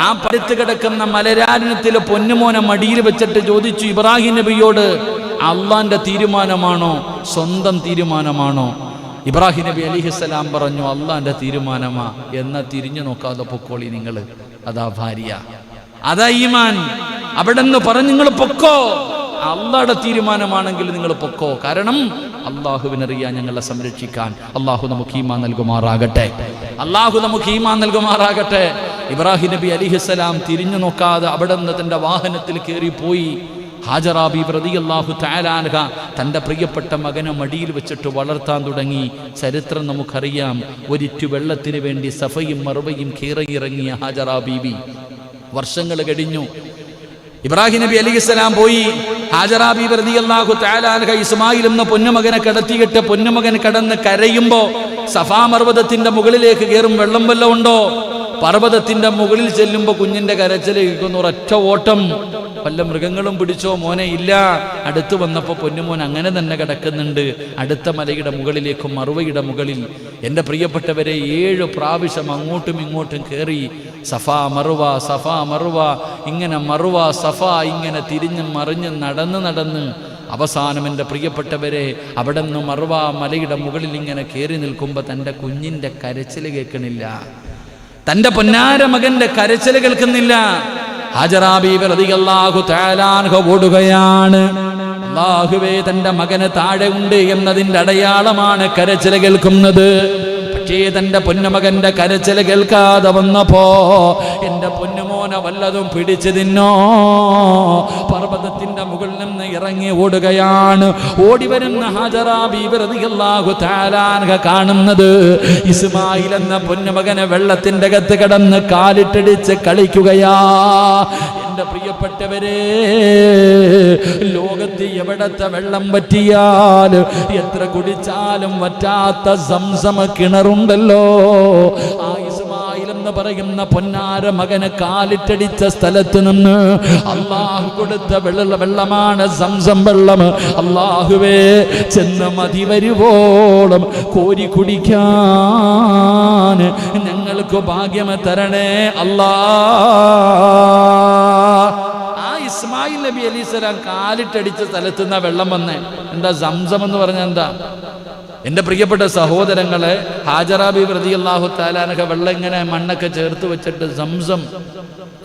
ആ പടുത്ത് കിടക്കുന്ന മലരാരണത്തിലെ പൊന്നുമോനെ മടിയിൽ വെച്ചിട്ട് ചോദിച്ചു ഇബ്രാഹിം നബിയോട്, അള്ളാന്റെ തീരുമാനമാണോ സ്വന്തം തീരുമാനമാണോ? ഇബ്രാഹിം നബി അലൈഹിസ്സലാം പറഞ്ഞു, അള്ളാന്റെ തീരുമാനമാ. എന്നാ തിരിഞ്ഞു നോക്കാതെ പൊക്കോളി നിങ്ങൾ. അതാ ഭാര്യ, അതാ ഈമാൻ. അവിടെ നിന്ന് പറഞ്ഞു, നിങ്ങൾ പൊക്കോ, അള്ളാഹുടെ തീരുമാനമാണെങ്കിൽ നിങ്ങൾ പൊക്കോ. കാരണം അള്ളാഹുവിനറിയാൻ ഞങ്ങളെ സംരക്ഷിക്കാൻ. അള്ളാഹു നമുക്ക് ഈമാൻ നൽകുമാറാകട്ടെ, അള്ളാഹു നമുക്ക് ഈമാൻ നൽകുമാറാകട്ടെ. ഇബ്രാഹിം നബി അലൈഹിസ്സലാം തിരിഞ്ഞു നോക്കാതെ അവിടെ നിന്ന് തൻ്റെ വാഹനത്തിൽ കയറിപ്പോയി. ഹാജറ ബീബി റളിയല്ലാഹു തആല അൻഹ തൻ്റെ പ്രിയപ്പെട്ട മകനെ മടിയിൽ വെച്ചിട്ട് വളർത്താൻ തുടങ്ങി. ചരിത്രം നമുക്കറിയാം. ഒരിറ്റു വെള്ളത്തിന് വേണ്ടി സഫയും മറുവയും കീറിയിറങ്ങിയ ഹാജറ ബീബി. വർഷങ്ങൾ കഴിഞ്ഞു. ഇബ്രാഹിം നബി അലൈഹിസ്സലാം പോയി. ഹാജറ ബീബി റളിയല്ലാഹു തആല അൻഹ ഇസ്മായിൽ എന്ന പൊന്നുമകനെ കടത്തിയിട്ട് പൊന്നുമകൻ കടന്ന് കരയുമ്പോൾ സഫാ പർവ്വതത്തിന്റെ മുകളിലേക്ക് കയറും. വെള്ളം വല്ലതും ഉണ്ടോ? പർവ്വതത്തിന്റെ മുകളിൽ ചെല്ലുമ്പോൾ കുഞ്ഞിന്റെ കരച്ചിൽ കേൾക്കുന്നു. ഒരൊറ്റ ഓട്ടം. വല്ല മൃഗങ്ങളും പിടിച്ചോ? മോനെ ഇല്ല. അടുത്ത് വന്നപ്പോൾ പൊന്നുമോൻ അങ്ങനെ തന്നെ കിടക്കുന്നുണ്ട്. അടുത്ത മലയുടെ മുകളിലേക്കും മറുവയുടെ മുകളിൽ. എൻ്റെ പ്രിയപ്പെട്ടവരെ, 7 പ്രാവശ്യം അങ്ങോട്ടും ഇങ്ങോട്ടും കയറി. സഫാ മറുവ, സഫാ മറുവ, ഇങ്ങനെ മറുവ സഫ, ഇങ്ങനെ തിരിഞ്ഞും മറിഞ്ഞും നടന്ന് അവസാനം എൻ്റെ പ്രിയപ്പെട്ടവരെ അവിടെ നിന്ന് മറുവ മലയുടെ മുകളിൽ ഇങ്ങനെ കയറി നിൽക്കുമ്പോൾ തൻ്റെ കുഞ്ഞിൻ്റെ കരച്ചിൽ കേൾക്കണില്ല, തൻ്റെ പൊന്നാര മകൻ്റെ കരച്ചിൽ കേൾക്കുന്നില്ല. ഹാജറ ബീബി റളിയല്ലാഹു തആല അൻഹ ഓടുകയാണ്. അല്ലാഹുവേ, തൻ്റെ മകന് താഴെ ഉണ്ട് എന്നതിൻ്റെ അടയാളമാണ് കരച്ചിൽ കേൾക്കുന്നത്. പക്ഷേ തൻ്റെ പൊന്നുമകൻ്റെ കരച്ചിൽ കേൾക്കാതെ വന്നപ്പോ എൻ്റെ പൊന്നുമോനെ വല്ലതും പിടിച്ചു തിന്നോ? പർവ്വതത്തിന്റെ മുകളിൽ നിന്ന് ഇറങ്ങി ഓടുകയാണ്. ഓടി വരുന്ന ഹാജറ ബീബി റളിയല്ലാഹു തആല അൻഹ കാണുന്നത് ഇസ്മായിൽ എന്ന പൊന്നുമകനെ വെള്ളത്തിന്റെ അകത്ത് കിടന്ന് കാലിട്ടടിച്ച് കളിക്കുകയാ. എൻ്റെ പ്രിയപ്പെട്ടവരെ, ലോകത്ത് എവിടത്തെ വെള്ളം വറ്റിയാൽ എത്ര കുടിച്ചാലും വറ്റാത്ത സംസം കിണറുണ്ടല്ലോ. ആ ഇസ്മായിൽ എന്ന് പറയുന്ന പൊന്നാര മകന് കാലിട്ടടിച്ച സ്ഥലത്ത് നിന്ന് അള്ളാഹു കൊടുത്ത വെള്ളമാണ് സംസം വെള്ളം. അള്ളാഹുവേ, ചെന്ന് മതി വരുവോളം കോരി കുടിക്കാൻ ഞങ്ങൾക്ക് ഭാഗ്യം തരണേ അല്ലാ. ആ ഇസ്മായിൽ നബി അലൈഹിസ്സലാം കാലിട്ടടിച്ച സ്ഥലത്ത് നിന്നാ വെള്ളം വന്നേ. എന്താ സംസം എന്ന് പറഞ്ഞാൽ എന്താ? എൻ്റെ പ്രിയപ്പെട്ട സഹോദരങ്ങളെ, ഹാജറ ബീബി റളിയല്ലാഹു തആല അൻഹ വെള്ളം ഇങ്ങനെ മണ്ണൊക്കെ ചേർത്ത് വെച്ചിട്ട് സംസം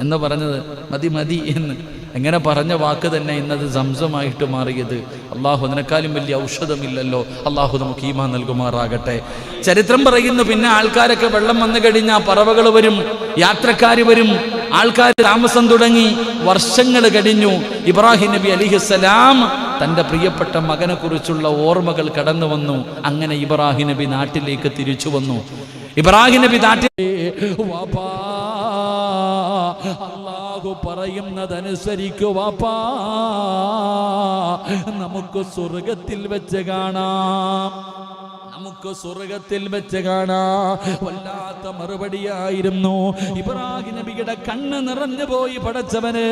എന്ന് പറഞ്ഞത് മതി എന്ന് എങ്ങനെ പറഞ്ഞ വാക്ക് തന്നെ ഇന്നത് സംസമായിട്ട് മാറിയത്. അള്ളാഹു അതിനേക്കാളും വലിയ ഔഷധമില്ലല്ലോ. അള്ളാഹു നമുക്ക് ഈമാൻ നൽകുമാറാകട്ടെ. ചരിത്രം പറയുന്നു, പിന്നെ ആൾക്കാരൊക്കെ വെള്ളം വന്നു കഴിഞ്ഞാൽ പറവകൾ വരും, യാത്രക്കാർ വരും, ആൾക്കാർ താമസം തുടങ്ങി. വർഷങ്ങൾ കഴിഞ്ഞു. ഇബ്രാഹിം നബി അലൈഹിസ്സലാം തൻ്റെ പ്രിയപ്പെട്ട മകനെ കുറിച്ചുള്ള ഓർമ്മകൾ കടന്നു വന്നു. അങ്ങനെ ഇബ്രാഹിം നബി നാട്ടിലേക്ക് തിരിച്ചു വന്നു. ഇബ്രാഹിം നബി നാട്ടിൽ വാപ്പാ, അല്ലാഹു പറയുന്നതനുസരിക്കു വാപ്പാ, നമുക്ക് സ്വർഗത്തിൽ വെച്ച് കാണാം, നമുക്ക് സ്വർഗത്തിൽ വെച്ച് കാണാം. വല്ലാത്ത മറുപടിയായിരുന്നു. ഇബ്രാഹിം നബിയുടെ കണ്ണ് നിറഞ്ഞു പോയി. പടച്ചവന്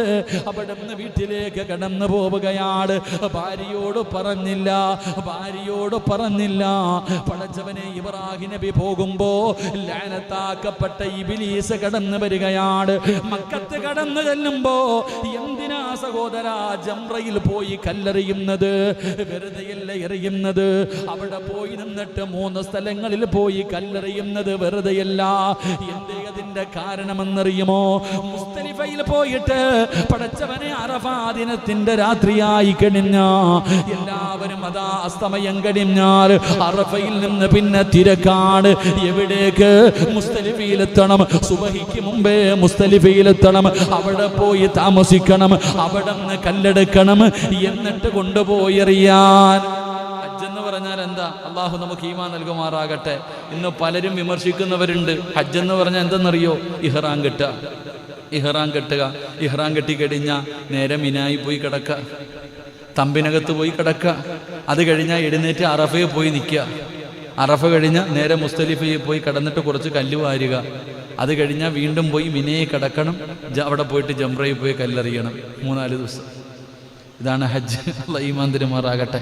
അവിടുന്ന് വീട്ടിലേക്ക് കടന്നു പോവുകയാണ്. ഭാര്യയോട് പറഞ്ഞില്ല. പടച്ചവനെ, ഇബ്രാഹിം നബി പോകുമ്പോ ലഅനത്താക്കപ്പെട്ട ഇബ്ലീസ് കടന്നു വരികയാണ്. മക്കത്ത് കടന്നു ചെല്ലുമ്പോ എന്തിനാ സഹോദരാ ജംറയിൽ പോയി കല്ലെറിയുന്നത്? വെറുതെയല്ല എറിയുന്നത്. അവിടെ പോയി നിന്നിട്ട് 3 സ്ഥലങ്ങളിൽ പോയി കല്ലെറിയുന്നത് വെറുതെയല്ല. എന്തേ അതിന്റെ കാരണമെന്നറിയുമോ? മുസ്തലിഫയിൽ പോയിട്ട് പടച്ചവനെ അറഫാ ദിനത്തിന്റെ രാത്രിയായി കഴിഞ്ഞ എല്ലാവരും അതാ അസ്തമയം കഴിഞ്ഞാൽ അറഫയിൽ നിന്ന് പിന്നെ തിരക്കാണ്. എവിടേക്ക്? മുസ്തലിഫയിലെത്തണം. സുബഹിക്ക് മുമ്പേ മുസ്തലിഫയിലെത്തണം. അവിടെ പോയി താമസിക്കണം. അവിടെ നിന്ന് കല്ലെടുക്കണം. എന്നിട്ട് കൊണ്ടുപോയി എറിയാൻ. ഹജ്ജെന്ന് പറഞ്ഞാൽ എന്താ? അള്ളാഹു നമുക്ക് ഈമാൻ നൽകുമാറാകട്ടെ. ഇന്ന് പലരും വിമർശിക്കുന്നവരുണ്ട്. ഹജ്ജെന്ന് പറഞ്ഞാൽ എന്തെന്നറിയോ? ഇഹ്റാം കെട്ടുക. ഇഹ്റാം കെട്ടിക്കഴിഞ്ഞാൽ നേരെ മിനായി പോയി കിടക്കുക, തമ്പിനകത്ത് പോയി കിടക്കുക. അത് കഴിഞ്ഞാൽ എഴുന്നേറ്റ് അറഫയിൽ പോയി നിൽക്കുക. അറഫ കഴിഞ്ഞാൽ നേരെ മുസ്തലിഫയിൽ പോയി കിടന്നിട്ട് കുറച്ച് കല്ല് വാരുക. അത് കഴിഞ്ഞാൽ വീണ്ടും പോയി മിനയെ കിടക്കണം. അവിടെ പോയിട്ട് ജംറയിൽ പോയി കല്ലെറിയണം 3-4 ദിവസം. ഇതാണ് ഹജ്ജ്. അല്ലാഹു ഈമാൻ തരുമാറാകട്ടെ.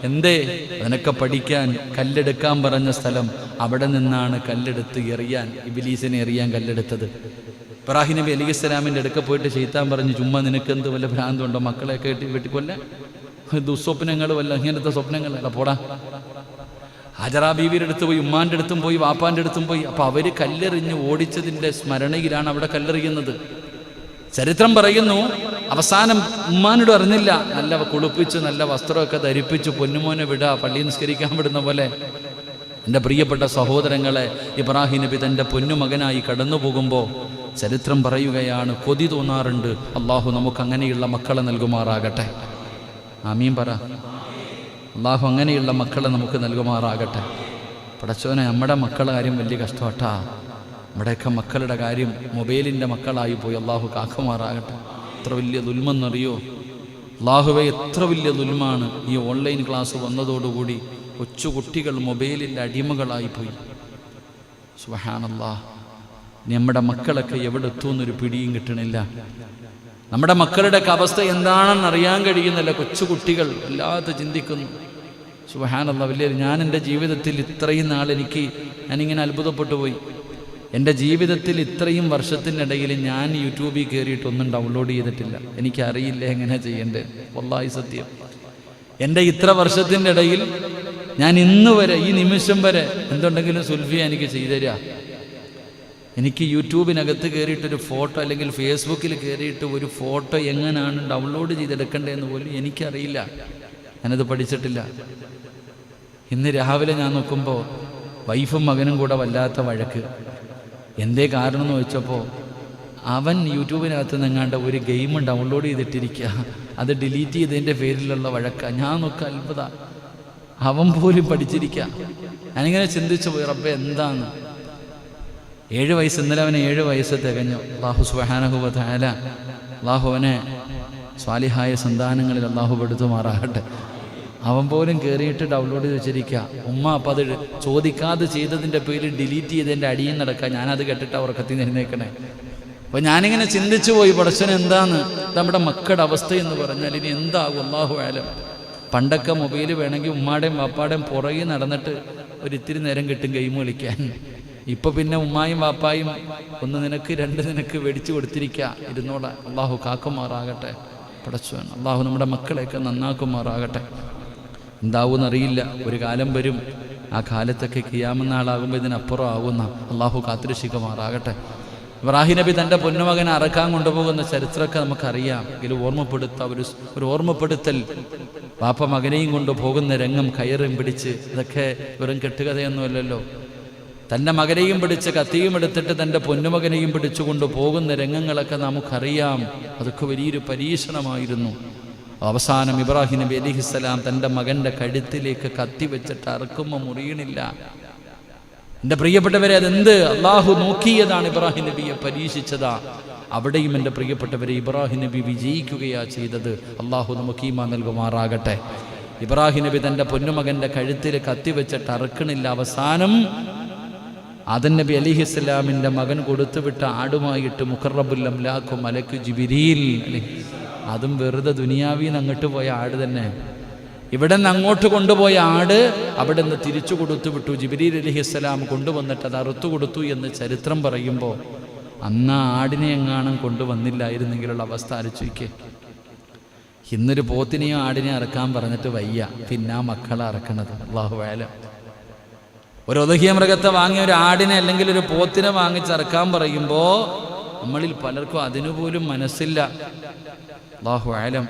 എന്തേ? അതിനൊക്കെ പഠിക്കാൻ കല്ലെടുക്കാൻ പറഞ്ഞ സ്ഥലം, അവിടെ നിന്നാണ് കല്ലെടുത്ത് എറിയാൻ, ഇബ്ലീസിനെ എറിയാൻ കല്ലെടുത്തത്. ഇബ്രാഹിം നബി അലൈഹിസ്സലാമിൻ്റെ അടുക്ക പോയിട്ട് ശൈത്താൻ പറഞ്ഞു, ചുമ്മാ നിനക്കെന്ത് വല്ല ഭ്രാന്തുണ്ടോ? മക്കളെയൊക്കെ വെട്ടിക്കൊല്ല, ദുസ്വപ്നങ്ങൾ വല്ല ഇങ്ങനത്തെ സ്വപ്നങ്ങളല്ല, പോടാ. ഹജറാ ബീവിയുടെ അടുത്ത് പോയി, ഉമ്മാൻ്റെ അടുത്തും പോയി, വാപ്പാൻ്റെ അടുത്തും പോയി. അപ്പോൾ അവർ കല്ലെറിഞ്ഞ് ഓടിച്ചതിൻ്റെ സ്മരണയിലാണ് അവിടെ കല്ലെറിയുന്നത്. ചരിത്രം പറയുന്നു, അവസാനം ഉമ്മാനോട് അറിഞ്ഞില്ല, നല്ല കുളിപ്പിച്ച് നല്ല വസ്ത്രമൊക്കെ ധരിപ്പിച്ച് പൊന്നുമോനെ വിടുക, പള്ളി നിസ്കരിക്കാൻ വിടുന്ന പോലെ. എൻ്റെ പ്രിയപ്പെട്ട സഹോദരങ്ങളെ, ഇബ്രാഹിം നബി തൻ്റെ പൊന്നുമകനായി കടന്നു പോകുമ്പോൾ ചരിത്രം പറയുകയാണ്, കൊതി തോന്നാറുണ്ട്. അള്ളാഹു നമുക്ക് അങ്ങനെയുള്ള മക്കളെ നൽകുമാറാകട്ടെ. ആമീൻ പറ. അള്ളാഹു അങ്ങനെയുള്ള മക്കളെ നമുക്ക് നൽകുമാറാകട്ടെ. പടച്ചോനെ, നമ്മുടെ മക്കളുടെ കാര്യം വലിയ കഷ്ടപ്പെട്ടാ. നമ്മുടെയൊക്കെ മക്കളുടെ കാര്യം മൊബൈലിൻ്റെ മക്കളായി പോയി. അള്ളാഹു കാക്കുമാറാകട്ടെ. എത്ര വലിയ ദുൽമെന്നറിയോ? അള്ളാഹുവെ, എത്ര വലിയ ദുൽമാണ്. ഈ ഓൺലൈൻ ക്ലാസ് വന്നതോടുകൂടി കൊച്ചുകുട്ടികൾ മൊബൈലിൻ്റെ അടിമകളായിപ്പോയി. സുബ്ഹാനല്ലാഹ്. നമ്മുടെ മക്കളൊക്കെ എവിടെ എത്തുമെന്നൊരു പിടിയും കിട്ടണില്ല. നമ്മുടെ മക്കളുടെയൊക്കെ അവസ്ഥ എന്താണെന്ന് അറിയാൻ കഴിയുന്നില്ല. കൊച്ചുകുട്ടികൾ വല്ലാതെ ചിന്തിക്കുന്നു. സുബ്ഹാനല്ലാഹ്. വലിയ ഞാൻ എൻ്റെ ജീവിതത്തിൽ ഇത്രയും നാൾ ഞാനിങ്ങനെ അത്ഭുതപ്പെട്ടു പോയി. എൻ്റെ ജീവിതത്തിൽ ഇത്രയും വർഷത്തിനിടയിൽ ഞാൻ യൂട്യൂബിൽ കയറിയിട്ടൊന്നും ഡൗൺലോഡ് ചെയ്തിട്ടില്ല. എനിക്കറിയില്ല എങ്ങനെ ചെയ്യേണ്ടത്. വല്ലാഹി സത്യം. എൻ്റെ ഇത്ര വർഷത്തിൻ്റെ ഇടയിൽ ഞാൻ ഇന്ന് വരെ, ഈ നിമിഷം വരെ എന്തുണ്ടെങ്കിലും സുൽഫിയ എനിക്ക് ചെയ്തു തരിക. എനിക്ക് യൂട്യൂബിനകത്ത് കയറിയിട്ടൊരു ഫോട്ടോ, അല്ലെങ്കിൽ ഫേസ്ബുക്കിൽ കയറിയിട്ട് ഒരു ഫോട്ടോ എങ്ങനെയാണ് ഡൗൺലോഡ് ചെയ്തെടുക്കേണ്ടതെന്ന് പോലും എനിക്കറിയില്ല. ഞാനത് പഠിച്ചിട്ടില്ല. ഇന്ന് രാവിലെ ഞാൻ നോക്കുമ്പോൾ വൈഫും മകനും കൂടെ വല്ലാത്ത വഴക്ക്. എന്തേ കാരണം എന്ന് ചോദിച്ചപ്പോൾ അവൻ യൂട്യൂബിനകത്ത് നിന്നെങ്ങാണ്ട് ഒരു ഗെയിം ഡൗൺലോഡ് ചെയ്തിട്ടിരിക്കുക, അത് ഡിലീറ്റ് ചെയ്തതിൻ്റെ പേരിലുള്ള വഴക്ക. ഞാൻ നോക്കുക, അത്ഭുത. അവൻ പോലും പഠിച്ചിരിക്കുക. ഞാനിങ്ങനെ ചിന്തിച്ചു പോയി, റബ്ബേ എന്താന്ന്. 7 വയസ്സ്, ഇന്നലെ അവന് 7 വയസ്സ് തികഞ്ഞു. അല്ലാഹു സുബ്ഹാനഹു വ തആല അല്ലാഹു അവനെ സ്വാലിഹായ സന്താനങ്ങളിൽ അല്ലാഹു പെടുത്തുമാറാകട്ടെ. അവൻ പോലും കയറിയിട്ട് ഡൗൺലോഡ് ചെയ്ത് വെച്ചിരിക്കുക. ഉമ്മ അപ്പം അത് ചോദിക്കാതെ ചെയ്തതിൻ്റെ പേരിൽ ഡിലീറ്റ് ചെയ്തതിൻ്റെ അടിയിൽ നടക്കുക. ഞാനത് കേട്ടിട്ട് ഉറക്കത്തിൽ എഴുന്നേക്കണേ. അപ്പോൾ ഞാനിങ്ങനെ ചിന്തിച്ചു പോയി, പടച്ചവൻ എന്താന്ന് നമ്മുടെ മക്കളുടെ അവസ്ഥ എന്ന് പറഞ്ഞാൽ ഇനി എന്താകും? അല്ലാഹു ആലം. പണ്ടൊക്കെ മൊബൈൽ വേണമെങ്കിൽ ഉമ്മാടെയും വാപ്പാടെയും പുറകെ നടന്നിട്ട് ഒരിത്തിരി നേരം കിട്ടും ഗെയിം കളിക്കാൻ. ഇപ്പോൾ പിന്നെ ഉമ്മായും വാപ്പായും ഒന്ന് നിനക്ക് 2 നിനക്ക് മേടിച്ചു കൊടുത്തിരിക്കുക, ഇരുന്നോളാം. അള്ളാഹു കാക്കുമാറാകട്ടെ. പടച്ചവൻ അള്ളാഹു നമ്മുടെ മക്കളെയൊക്കെ നന്നാക്കുമാറാകട്ടെ. എന്താവുമെന്നറിയില്ല. ഒരു കാലം വരും, ആ കാലത്തൊക്കെ ഖിയാമത്ത് നാളാകുമ്പോൾ ഇതിനപ്പുറം ആകുന്ന അള്ളാഹു കാത്തുരക്ഷിക്കുമാറാകട്ടെ. ഇബ്രാഹിം നബി തൻ്റെ പൊന്നുമകനെ അറക്കാൻ കൊണ്ടുപോകുന്ന ചരിത്രമൊക്കെ നമുക്കറിയാം. എങ്കിലും ഒരു ഓർമ്മപ്പെടുത്തൽ. വാപ്പ മകനെയും കൊണ്ട് പോകുന്ന രംഗം കയറും പിടിച്ച്, ഇതൊക്കെ വെറും കെട്ടുകഥയൊന്നുമല്ലല്ലോ. തൻ്റെ മകനെയും പിടിച്ച് കത്തിയും എടുത്തിട്ട് തൻ്റെ പൊന്നുമകനെയും പിടിച്ചുകൊണ്ട് പോകുന്ന രംഗങ്ങളൊക്കെ നമുക്കറിയാം. അതൊക്കെ വലിയൊരു പരീക്ഷണമായിരുന്നു. അവസാനം ഇബ്രാഹിം നബി അലൈഹിസ്സലാം തൻ്റെ മകൻ്റെ കഴുത്തിലേക്ക് കത്തി വെച്ചിട്ട് അറുക്കുമ്പോൾ മുറിയണില്ല. എൻ്റെ പ്രിയപ്പെട്ടവരെ, അതെന്ത് അള്ളാഹു നോക്കിയതാണ്, ഇബ്രാഹിം നബിയെ പരീക്ഷിച്ചതാ. അവിടെയും എൻ്റെ പ്രിയപ്പെട്ടവരെ ഇബ്രാഹിം നബി വിജയിക്കുകയാ ചെയ്തത്. അള്ളാഹു നമുക്ക് ഈമാൻ നൽകുമാറാകട്ടെ. ഇബ്രാഹിം നബി തൻ്റെ പൊന്നുമകൻ്റെ കഴുത്തിൽ കത്തി വെച്ചിട്ട് അറുക്കണില്ല. അവസാനം ആദം നബി അലൈഹിസ്സലാമിൻ്റെ മകൻ കൊടുത്തുവിട്ട ആടുമായിട്ട് മുഖറബുൽ അംലാഖു മലക്ക് ജിബ്രീൽ, അതും വെറുതെ ദുനിയാവിന്ന് അങ്ങോട്ട് പോയ ആട് തന്നെ. ഇവിടെ നിന്ന് അങ്ങോട്ട് കൊണ്ടുപോയ ആട് അവിടെ നിന്ന് തിരിച്ചു കൊടുത്തു വിട്ടു. ജിബ്രീൽ അലൈഹിസ്സലാം കൊണ്ടുവന്നിട്ട് അത് അറുത്തു കൊടുത്തു എന്ന് ചരിത്രം പറയുമ്പോൾ അന്ന് ആടിനെ എങ്ങാനും കൊണ്ടുവന്നില്ലായിരുന്നെങ്കിലുള്ള അവസ്ഥ ആലോചിക്കേ. ഇന്നൊരു പോത്തിനെയോ ആടിനെ അറക്കാൻ പറഞ്ഞിട്ട് വയ്യ, പിന്നെ ആ മക്കളെ അറക്കണത്. അല്ലാഹു അഅലം. ഒരു ഉദഹിയ മൃഗത്തെ വാങ്ങിയ ഒരു ആടിനെ അല്ലെങ്കിൽ ഒരു പോത്തിനെ വാങ്ങിച്ചറക്കാൻ പറയുമ്പോൾ നമ്മളിൽ പലർക്കും അതിനുപോലും മനസ്സില്ല. അല്ലാഹു അഅലം.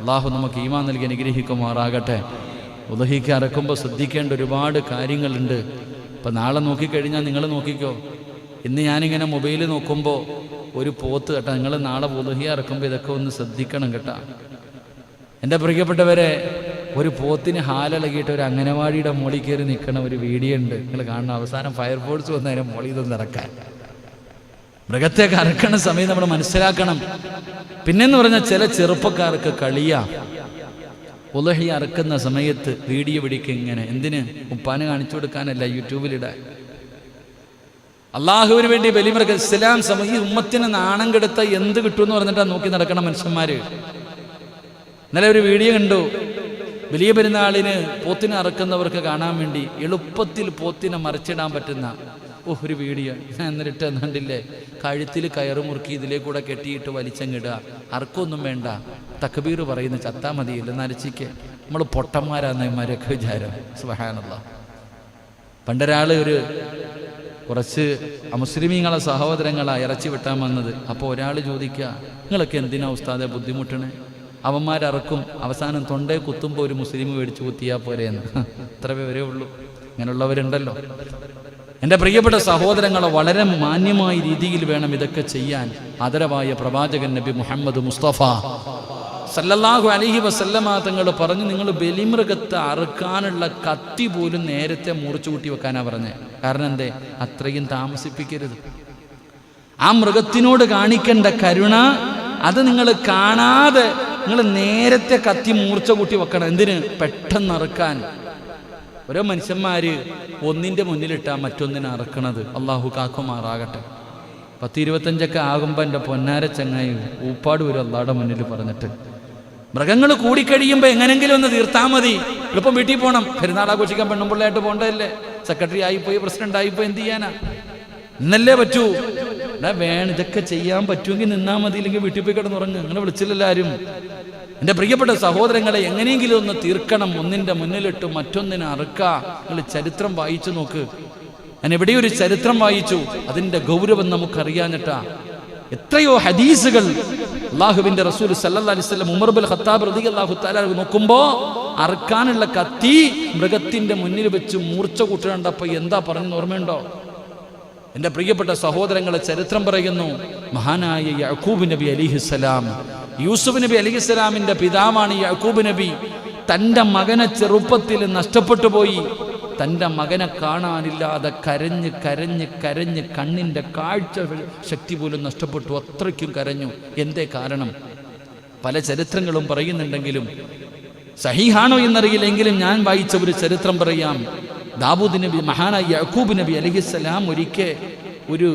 അള്ളാഹു നമുക്ക് ഈമാൻ നൽകി അനുഗ്രഹിക്കുമാറാകട്ടെ. ഉദഹിക്ക് അറക്കുമ്പോൾ ശ്രദ്ധിക്കേണ്ട ഒരുപാട് കാര്യങ്ങളുണ്ട്. ഇപ്പം നാളെ നോക്കിക്കഴിഞ്ഞാൽ നിങ്ങൾ നോക്കിക്കോ. ഇന്ന് ഞാനിങ്ങനെ മൊബൈൽ നോക്കുമ്പോൾ ഒരു പോത്ത് കേട്ടോ, നിങ്ങൾ നാളെ ഉദഹി അറക്കുമ്പോൾ ഇതൊക്കെ ഒന്ന് ശ്രദ്ധിക്കണം കേട്ടോ. എൻ്റെ പ്രിയപ്പെട്ടവരെ, ഒരു പോത്തിന് ഹാലിളകിയിട്ട് ഒരു അംഗനവാടിയുടെ മോളിൽ കയറി നിൽക്കണ ഒരു വീഡിയോ ഉണ്ട്, നിങ്ങൾ കാണണം. അവസാനം ഫയർഫോഴ്സ് വന്നതിനെ മോളിൽ ഇതൊന്ന് ഇറക്കാൻ. മൃഗത്തെ അറക്കണ സമയം നമ്മൾ മനസ്സിലാക്കണം. പിന്നെന്ന് പറഞ്ഞാൽ ചില ചെറുപ്പക്കാർക്ക് കളിയാ. ഉളഹി അറക്കുന്ന സമയത്ത് വീഡിയോ പിടിക്കുക ഇങ്ങനെ. എന്തിന്? ഉപ്പാന് കാണിച്ചു കൊടുക്കാനല്ല, യൂട്യൂബിലിടാൻ. അള്ളാഹുവിന് വേണ്ടി ബലിമൃഗം ഇസ്ലാം ഈ ഉമ്മത്തിന് നാണം കെടുത്ത എന്ത് കിട്ടുമെന്ന് പറഞ്ഞിട്ടാണ് നോക്കി നടക്കണ മനുഷ്യന്മാര്. ഇന്നലെ ഒരു വീഡിയോ കണ്ടു. വലിയ പെരുന്നാളിന് പോത്തിനെ അറക്കുന്നവർക്ക് കാണാൻ വേണ്ടി എളുപ്പത്തിൽ പോത്തിനെ മറിച്ചിടാൻ പറ്റുന്ന ഒരു വീഡിയോ ഞാൻ എന്നിട്ട് കണ്ടില്ലേ. കഴുത്തിൽ കയറ് മുറുക്കി ഇതിലേക്കൂടെ കെട്ടിയിട്ട് വലിച്ചങ്ങിടുക. അർക്കൊന്നും വേണ്ട, തക്ബീർ പറയുന്ന ചത്താ മതിയില്ല. നരച്ചിക്ക് നമ്മൾ പൊട്ടന്മാരാന്നമാരൊക്കെ വിചാരം. സുബ്ഹാനല്ലാഹ്. പണ്ടൊരാള് കുറച്ച് അമുസ്ലിമീങ്ങളെ സഹോദരങ്ങളാ ഇറച്ചി വെട്ടാൻ വന്നത്. അപ്പോൾ ഒരാൾ ചോദിക്കുക, നിങ്ങളൊക്കെ എന്തിനാ ഉസ്താദെ ബുദ്ധിമുട്ടണേ? അവന്മാരറക്കും, അവസാനം തൊണ്ടേ കുത്തുമ്പോൾ ഒരു മുസ്ലിം മേടിച്ചു കുത്തിയാൽ പോരെയെന്ന്. അത്ര വരെ ഉള്ളൂ. ഇങ്ങനെയുള്ളവരുണ്ടല്ലോ. എൻ്റെ പ്രിയപ്പെട്ട സഹോദരങ്ങളെ, വളരെ മാന്യമായ രീതിയിൽ വേണം ഇതൊക്കെ ചെയ്യാൻ. ആദരവായ പ്രവാചകൻ നബി മുഹമ്മദ് മുസ്തഫ സല്ലല്ലാഹു അലൈഹി വസല്ലമ തങ്ങൾ പറഞ്ഞു, നിങ്ങൾ ബലിമൃഗത്തെ അറുക്കാനുള്ള കത്തി പോലും നേരത്തെ മുറിച്ചു കൂട്ടി വെക്കാനാണ് പറഞ്ഞത്. കാരണം എന്തേ? അത്രയും താമസിപ്പിക്കരുത്. ആ മൃഗത്തിനോട് കാണിക്കേണ്ട കരുണ അത് നിങ്ങൾ കാണാതെ നിങ്ങൾ നേരത്തെ കത്തി മൂർച്ച കൂട്ടി വെക്കണം. എന്തിന്? പെട്ടെന്ന് അറുക്കാൻ. ഓരോ മനുഷ്യന്മാര് ഒന്നിൻ്റെ മുന്നിലിട്ടാ മറ്റൊന്നിനെ അറക്കണത്. അള്ളാഹു കാക്കുമാറാകട്ടെ. 10-25 ആകുമ്പോൾ എൻ്റെ പൊന്നാര ചങ്ങായി ഊപ്പാട് വരും അള്ളാഹുടെ മുന്നിൽ പറഞ്ഞിട്ട്. മൃഗങ്ങൾ കൂടിക്കഴിയുമ്പോൾ എങ്ങനെങ്കിലും ഒന്ന് തീർത്താൽ മതി. എളുപ്പം വീട്ടിൽ പോകണം. പെരുന്നാൾ ആഘോഷിക്കാൻ പെണ്ണുമ്പിള്ളയായിട്ട് പോകണ്ടതല്ലേ? സെക്രട്ടറി ആയിപ്പോയി, പ്രസിഡന്റ് ആയിപ്പോയി, എന്ത് ചെയ്യാനാ? ഇന്നല്ലേ പറ്റൂ. വേണം ഇതൊക്കെ ചെയ്യാൻ പറ്റുമെങ്കിൽ നിന്നാൽ മതി, ഇല്ലെങ്കിൽ വീട്ടിൽ പോയി കിടന്നുറങ്ങ്. അങ്ങനെ വിളിച്ചില്ലെല്ലാരും. എൻ്റെ പ്രിയപ്പെട്ട സഹോദരങ്ങളെ, എങ്ങനെയെങ്കിലും ഒന്ന് തീർക്കണം. ഒന്നിൻ്റെ മുന്നിലിട്ട് മറ്റൊന്നിനെ അറുക്കുക. നിങ്ങൾ ചരിത്രം വായിച്ചു നോക്ക്. ഞാൻ എവിടെയും ഒരു ചരിത്രം വായിച്ചു, അതിൻ്റെ ഗൗരവം നമുക്കറിയാഞ്ഞിട്ടാ. എത്രയോ ഹദീസുകൾ അല്ലാഹുവിൻ്റെ റസൂൽ സല്ലല്ലാഹു അലൈഹി വസല്ലം ഉമർ ഇബ്നുൽ ഖത്താബ് റളിയല്ലാഹു തആല നോക്കുമ്പോൾ അറുക്കാനുള്ള കത്തി മൃഗത്തിൻ്റെ മുന്നിൽ വെച്ച് മൂർച്ച കൂട്ടണ്ടപ്പോൾ എന്താ പറഞ്ഞെന്ന് ഓർമ്മയുണ്ടോ? എൻ്റെ പ്രിയപ്പെട്ട സഹോദരങ്ങളെ, ചരിത്രം പറയുന്നു, മഹാനായ യാക്കൂബ് നബി അലൈഹിസ്സലാം, യൂസുഫ് നബി അലൈഹിസ്സലാമിൻ്റെ പിതാവാണ് യാക്കൂബ് നബി. തൻ്റെ മകനെ ചെറുപ്പത്തിൽ നഷ്ടപ്പെട്ടു പോയി. തൻ്റെ മകനെ കാണാനില്ലാതെ കരഞ്ഞ് കരഞ്ഞ് കരഞ്ഞ് കണ്ണിൻ്റെ കാഴ്ച ശക്തി പോലും നഷ്ടപ്പെട്ടു. അത്രയ്ക്കും കരഞ്ഞു. എന്തേ കാരണം? പല ചരിത്രങ്ങളും പറയുന്നുണ്ടെങ്കിലും സഹീഹാണോ എന്നറിയില്ലെങ്കിലും ഞാൻ വായിച്ച ഒരു ചരിത്രം പറയാം. ദാവൂദ് നബി, മഹാനായ യാക്കൂബ് നബി അലൈഹിസ്സലാം ഒരിക്കൽ ഒരു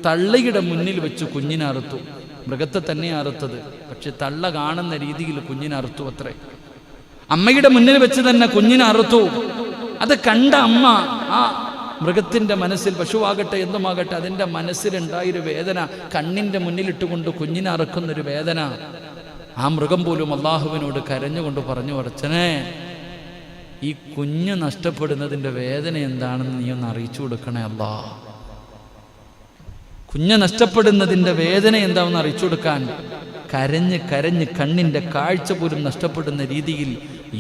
തള്ളയുടെ മുന്നിൽ വെച്ച് കുഞ്ഞിനെ അറുത്തു. മൃഗത്തെ തന്നെ അറുത്തത്, പക്ഷെ തള്ള കാണുന്ന രീതിയിൽ കുഞ്ഞിനെ അറുത്തു അത്രേ. അമ്മയുടെ മുന്നിൽ വെച്ച് തന്നെ കുഞ്ഞിനെ അറുത്തു. അത് കണ്ട അമ്മ ആ മൃഗത്തിൻ്റെ മനസ്സിൽ, പശുവാകട്ടെ എന്തുമാകട്ടെ, അതിൻ്റെ മനസ്സിലുണ്ടായൊരു വേദന, കണ്ണിൻ്റെ മുന്നിലിട്ടുകൊണ്ട് കുഞ്ഞിനെ അറുക്കുന്നൊരു വേദന. ആ മൃഗം പോലും അള്ളാഹുവിനോട് കരഞ്ഞുകൊണ്ട് പറഞ്ഞു, അർച്ചനെ, ഈ കുഞ്ഞ് നഷ്ടപ്പെടുന്നതിൻ്റെ വേദന എന്താണെന്ന് നീ ഒന്ന് അറിയിച്ചു കൊടുക്കണേ അല്ലാ. കുഞ്ഞ് നഷ്ടപ്പെടുന്നതിൻ്റെ വേദന എന്താണെന്ന് അറിയിച്ചു കൊടുക്കാൻ കരഞ്ഞ് കരഞ്ഞ് കണ്ണിൻ്റെ കാഴ്ച പോലും നഷ്ടപ്പെടുന്ന രീതിയിൽ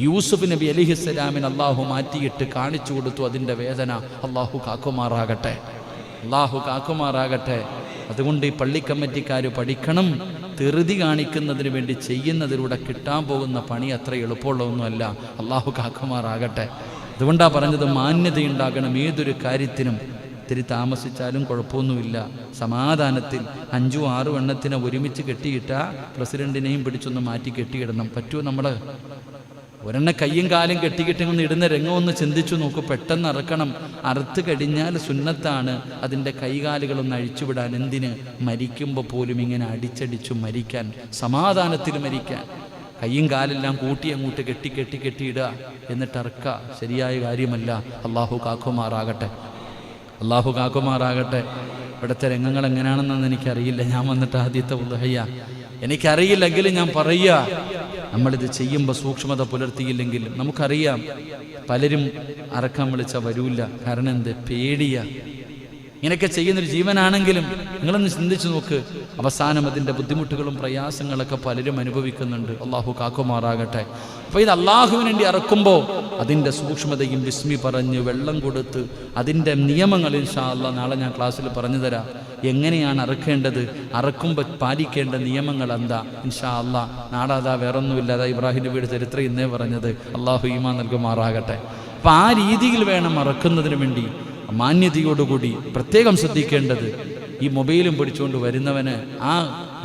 യൂസുഫ് നബി അലൈഹിസ്സലാമിന് അള്ളാഹു മാറ്റിയിട്ട് കാണിച്ചു കൊടുത്തു അതിൻ്റെ വേദന. അള്ളാഹു കാക്കുമാറാകട്ടെ, അള്ളാഹു കാക്കുമാറാകട്ടെ. അതുകൊണ്ട് ഈ പള്ളി കമ്മിറ്റിക്കാർ പഠിക്കണം. തെറുതി കാണിക്കുന്നതിന് വേണ്ടി ചെയ്യുന്നതിലൂടെ കിട്ടാൻ പോകുന്ന പണി അത്ര എളുപ്പമുള്ളതൊന്നുമല്ല. അള്ളാഹു കാക്കുമാറാകട്ടെ. അതുകൊണ്ടാണ് പറഞ്ഞത് മാന്യതയുണ്ടാകണം ഏതൊരു കാര്യത്തിനും. ഇത്തിരി താമസിച്ചാലും കുഴപ്പമൊന്നുമില്ല. സമാധാനത്തിൽ 5-6 എണ്ണത്തിനെ ഒരുമിച്ച് കെട്ടിയിട്ടാൽ പ്രസിഡന്റിനെയും പിടിച്ചൊന്ന് മാറ്റി കെട്ടിയിടണം. പറ്റുമോ? നമ്മൾ ഒരെണ്ണ കയ്യും കാലും കെട്ടിക്കിട്ടിങ്ങൊന്ന് ഇടുന്ന രംഗമൊന്ന് ചിന്തിച്ചു നോക്കൂ. പെട്ടെന്ന് അറുക്കണം. അറുത്ത് കഴിഞ്ഞാൽ സുന്നത്താണ് അതിൻ്റെ കൈകാലുകളൊന്ന് അഴിച്ചുവിടാൻ. എന്തിന്? മരിക്കുമ്പോൾ പോലും ഇങ്ങനെ അടിച്ചടിച്ചു മരിക്കാൻ, സമാധാനത്തിൽ മരിക്കാൻ. കയ്യും കാലെല്ലാം കൂട്ടി അങ്ങോട്ട് കെട്ടിയിടുക എന്നിട്ട് അറുക്കുക ശരിയായ കാര്യമല്ല. അള്ളാഹു കാക്കുമാറാകട്ടെ. അള്ളാഹു കാക്കുമാറാകട്ടെ. ഇവിടുത്തെ രംഗങ്ങൾ എങ്ങനെയാണെന്നൊന്നും എനിക്കറിയില്ല. ഞാൻ വന്നിട്ട് ആദ്യത്തെ ഉദ്ഹയ്യ എനിക്കറിയില്ലെങ്കിലും ഞാൻ പറയുക, നമ്മളിത് ചെയ്യുമ്പോൾ സൂക്ഷ്മത പുലർത്തിയില്ലെങ്കിൽ നമുക്കറിയാം പലരും അറക്കാൻ വിളിച്ചാൽ വരൂല്ല. കാരണം എന്ത്? പേടിയ. ഇങ്ങനെയൊക്കെ ചെയ്യുന്നൊരു ജീവനാണെങ്കിലും നിങ്ങളൊന്ന് ചിന്തിച്ചു നോക്ക്. അവസാനം അതിൻ്റെ ബുദ്ധിമുട്ടുകളും പ്രയാസങ്ങളൊക്കെ പലരും അനുഭവിക്കുന്നുണ്ട്. അള്ളാഹു കാക്കുമാറാകട്ടെ. അപ്പോൾ ഇത് അള്ളാഹുവിന് വേണ്ടി അറക്കുമ്പോൾ അതിൻ്റെ സൂക്ഷ്മതയും വിസ്മി പറഞ്ഞ് വെള്ളം കൊടുത്ത് അതിൻ്റെ നിയമങ്ങൾ ഇൻഷാ അല്ലാഹ് നാളെ ഞാൻ ക്ലാസ്സിൽ പറഞ്ഞു തരാം. എങ്ങനെയാണ് അറക്കേണ്ടത്, അറക്കുമ്പോൾ പാലിക്കേണ്ട നിയമങ്ങൾ എന്താ ഇൻഷാ അല്ലാഹ് നാളെ. അതാ വേറൊന്നുമില്ല. അതാ ഇബ്രാഹിം നബിയുടെ ചരിത്രം ഇന്നേ പറഞ്ഞത്. അള്ളാഹു ഈമാൻ നൽകുമാറാകട്ടെ. അപ്പം ആ രീതിയിൽ വേണം അറക്കുന്നതിന് വേണ്ടി. മാന്യതയോടുകൂടി പ്രത്യേകം ശ്രദ്ധിക്കേണ്ടത്, ഈ മൊബൈലും പിടിച്ചുകൊണ്ട് വരുന്നവന് ആ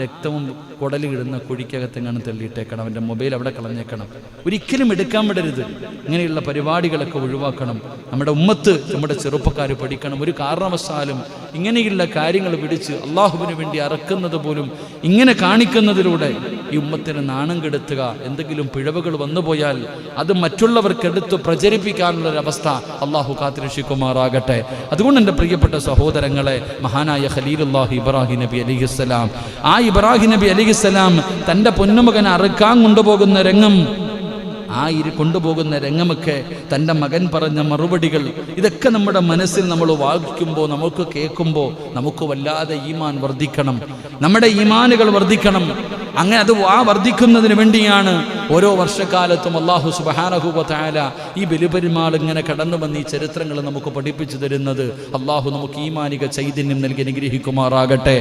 രക്തവും കുടലിടുന്ന കുഴിക്കകത്തെങ്ങാനും തള്ളിയിട്ടേക്കണം. അവൻ്റെ മൊബൈൽ അവിടെ കളഞ്ഞേക്കണം. ഒരിക്കലും എടുക്കാൻ വിടരുത്. ഇങ്ങനെയുള്ള പരിപാടികളൊക്കെ ഒഴിവാക്കണം. നമ്മുടെ ഉമ്മത്ത്, നമ്മുടെ ചെറുപ്പക്കാർ പഠിക്കണം. ഒരു കാരണവശാലും ഇങ്ങനെയുള്ള കാര്യങ്ങൾ പിടിച്ച് അള്ളാഹുവിന് വേണ്ടി അറക്കുന്നത് പോലും ഇങ്ങനെ കാണിക്കുന്നതിലൂടെ ഈ ഉമ്മത്തിന് നാണം കെടുത്തുക. എന്തെങ്കിലും പിഴവുകൾ വന്നുപോയാൽ അത് മറ്റുള്ളവർക്കെടുത്ത് പ്രചരിപ്പിക്കാനുള്ളൊരവസ്ഥ അള്ളാഹു കാത്തുരക്ഷിക്കുമാറാകട്ടെ. അതുകൊണ്ട് എൻ്റെ പ്രിയപ്പെട്ട സഹോദരങ്ങളെ, മഹാനായ ഖലീലുല്ലാഹി ഇബ്രാഹിം നബി അലൈഹിസ്സലാം, ആ ഇബ്രാഹിം നബി അലൈഹിസ്സലാം തൻ്റെ പൊന്നുമകൻ അറുക്കാൻ കൊണ്ടുപോകുന്ന രംഗം, കൊണ്ടുപോകുന്ന രംഗമൊക്കെ തൻ്റെ മകൻ പറഞ്ഞ മറുപടികൾ, ഇതൊക്കെ നമ്മുടെ മനസ്സിൽ നമ്മൾ വായിക്കുമ്പോൾ, നമുക്ക് കേൾക്കുമ്പോൾ നമുക്ക് വല്ലാതെ ഈമാൻ വർദ്ധിക്കണം. നമ്മുടെ ഈമാനുകൾ വർദ്ധിക്കണം. അങ്ങനെ അത് വർദ്ധിക്കുന്നതിന് വേണ്ടിയാണ് ഓരോ വർഷക്കാലത്തും അല്ലാഹു സുബ്ഹാനഹു വ തആല ഈ ബലിപെരുമാൾ ഇങ്ങനെ കടന്നു വന്ന് ഈ ചരിത്രങ്ങൾ നമുക്ക് പഠിപ്പിച്ചു തരുന്നത്. അല്ലാഹു നമുക്ക് ഈമാനിക ചൈതന്യം നൽകി അനുഗ്രഹിക്കുമാറാകട്ടെ.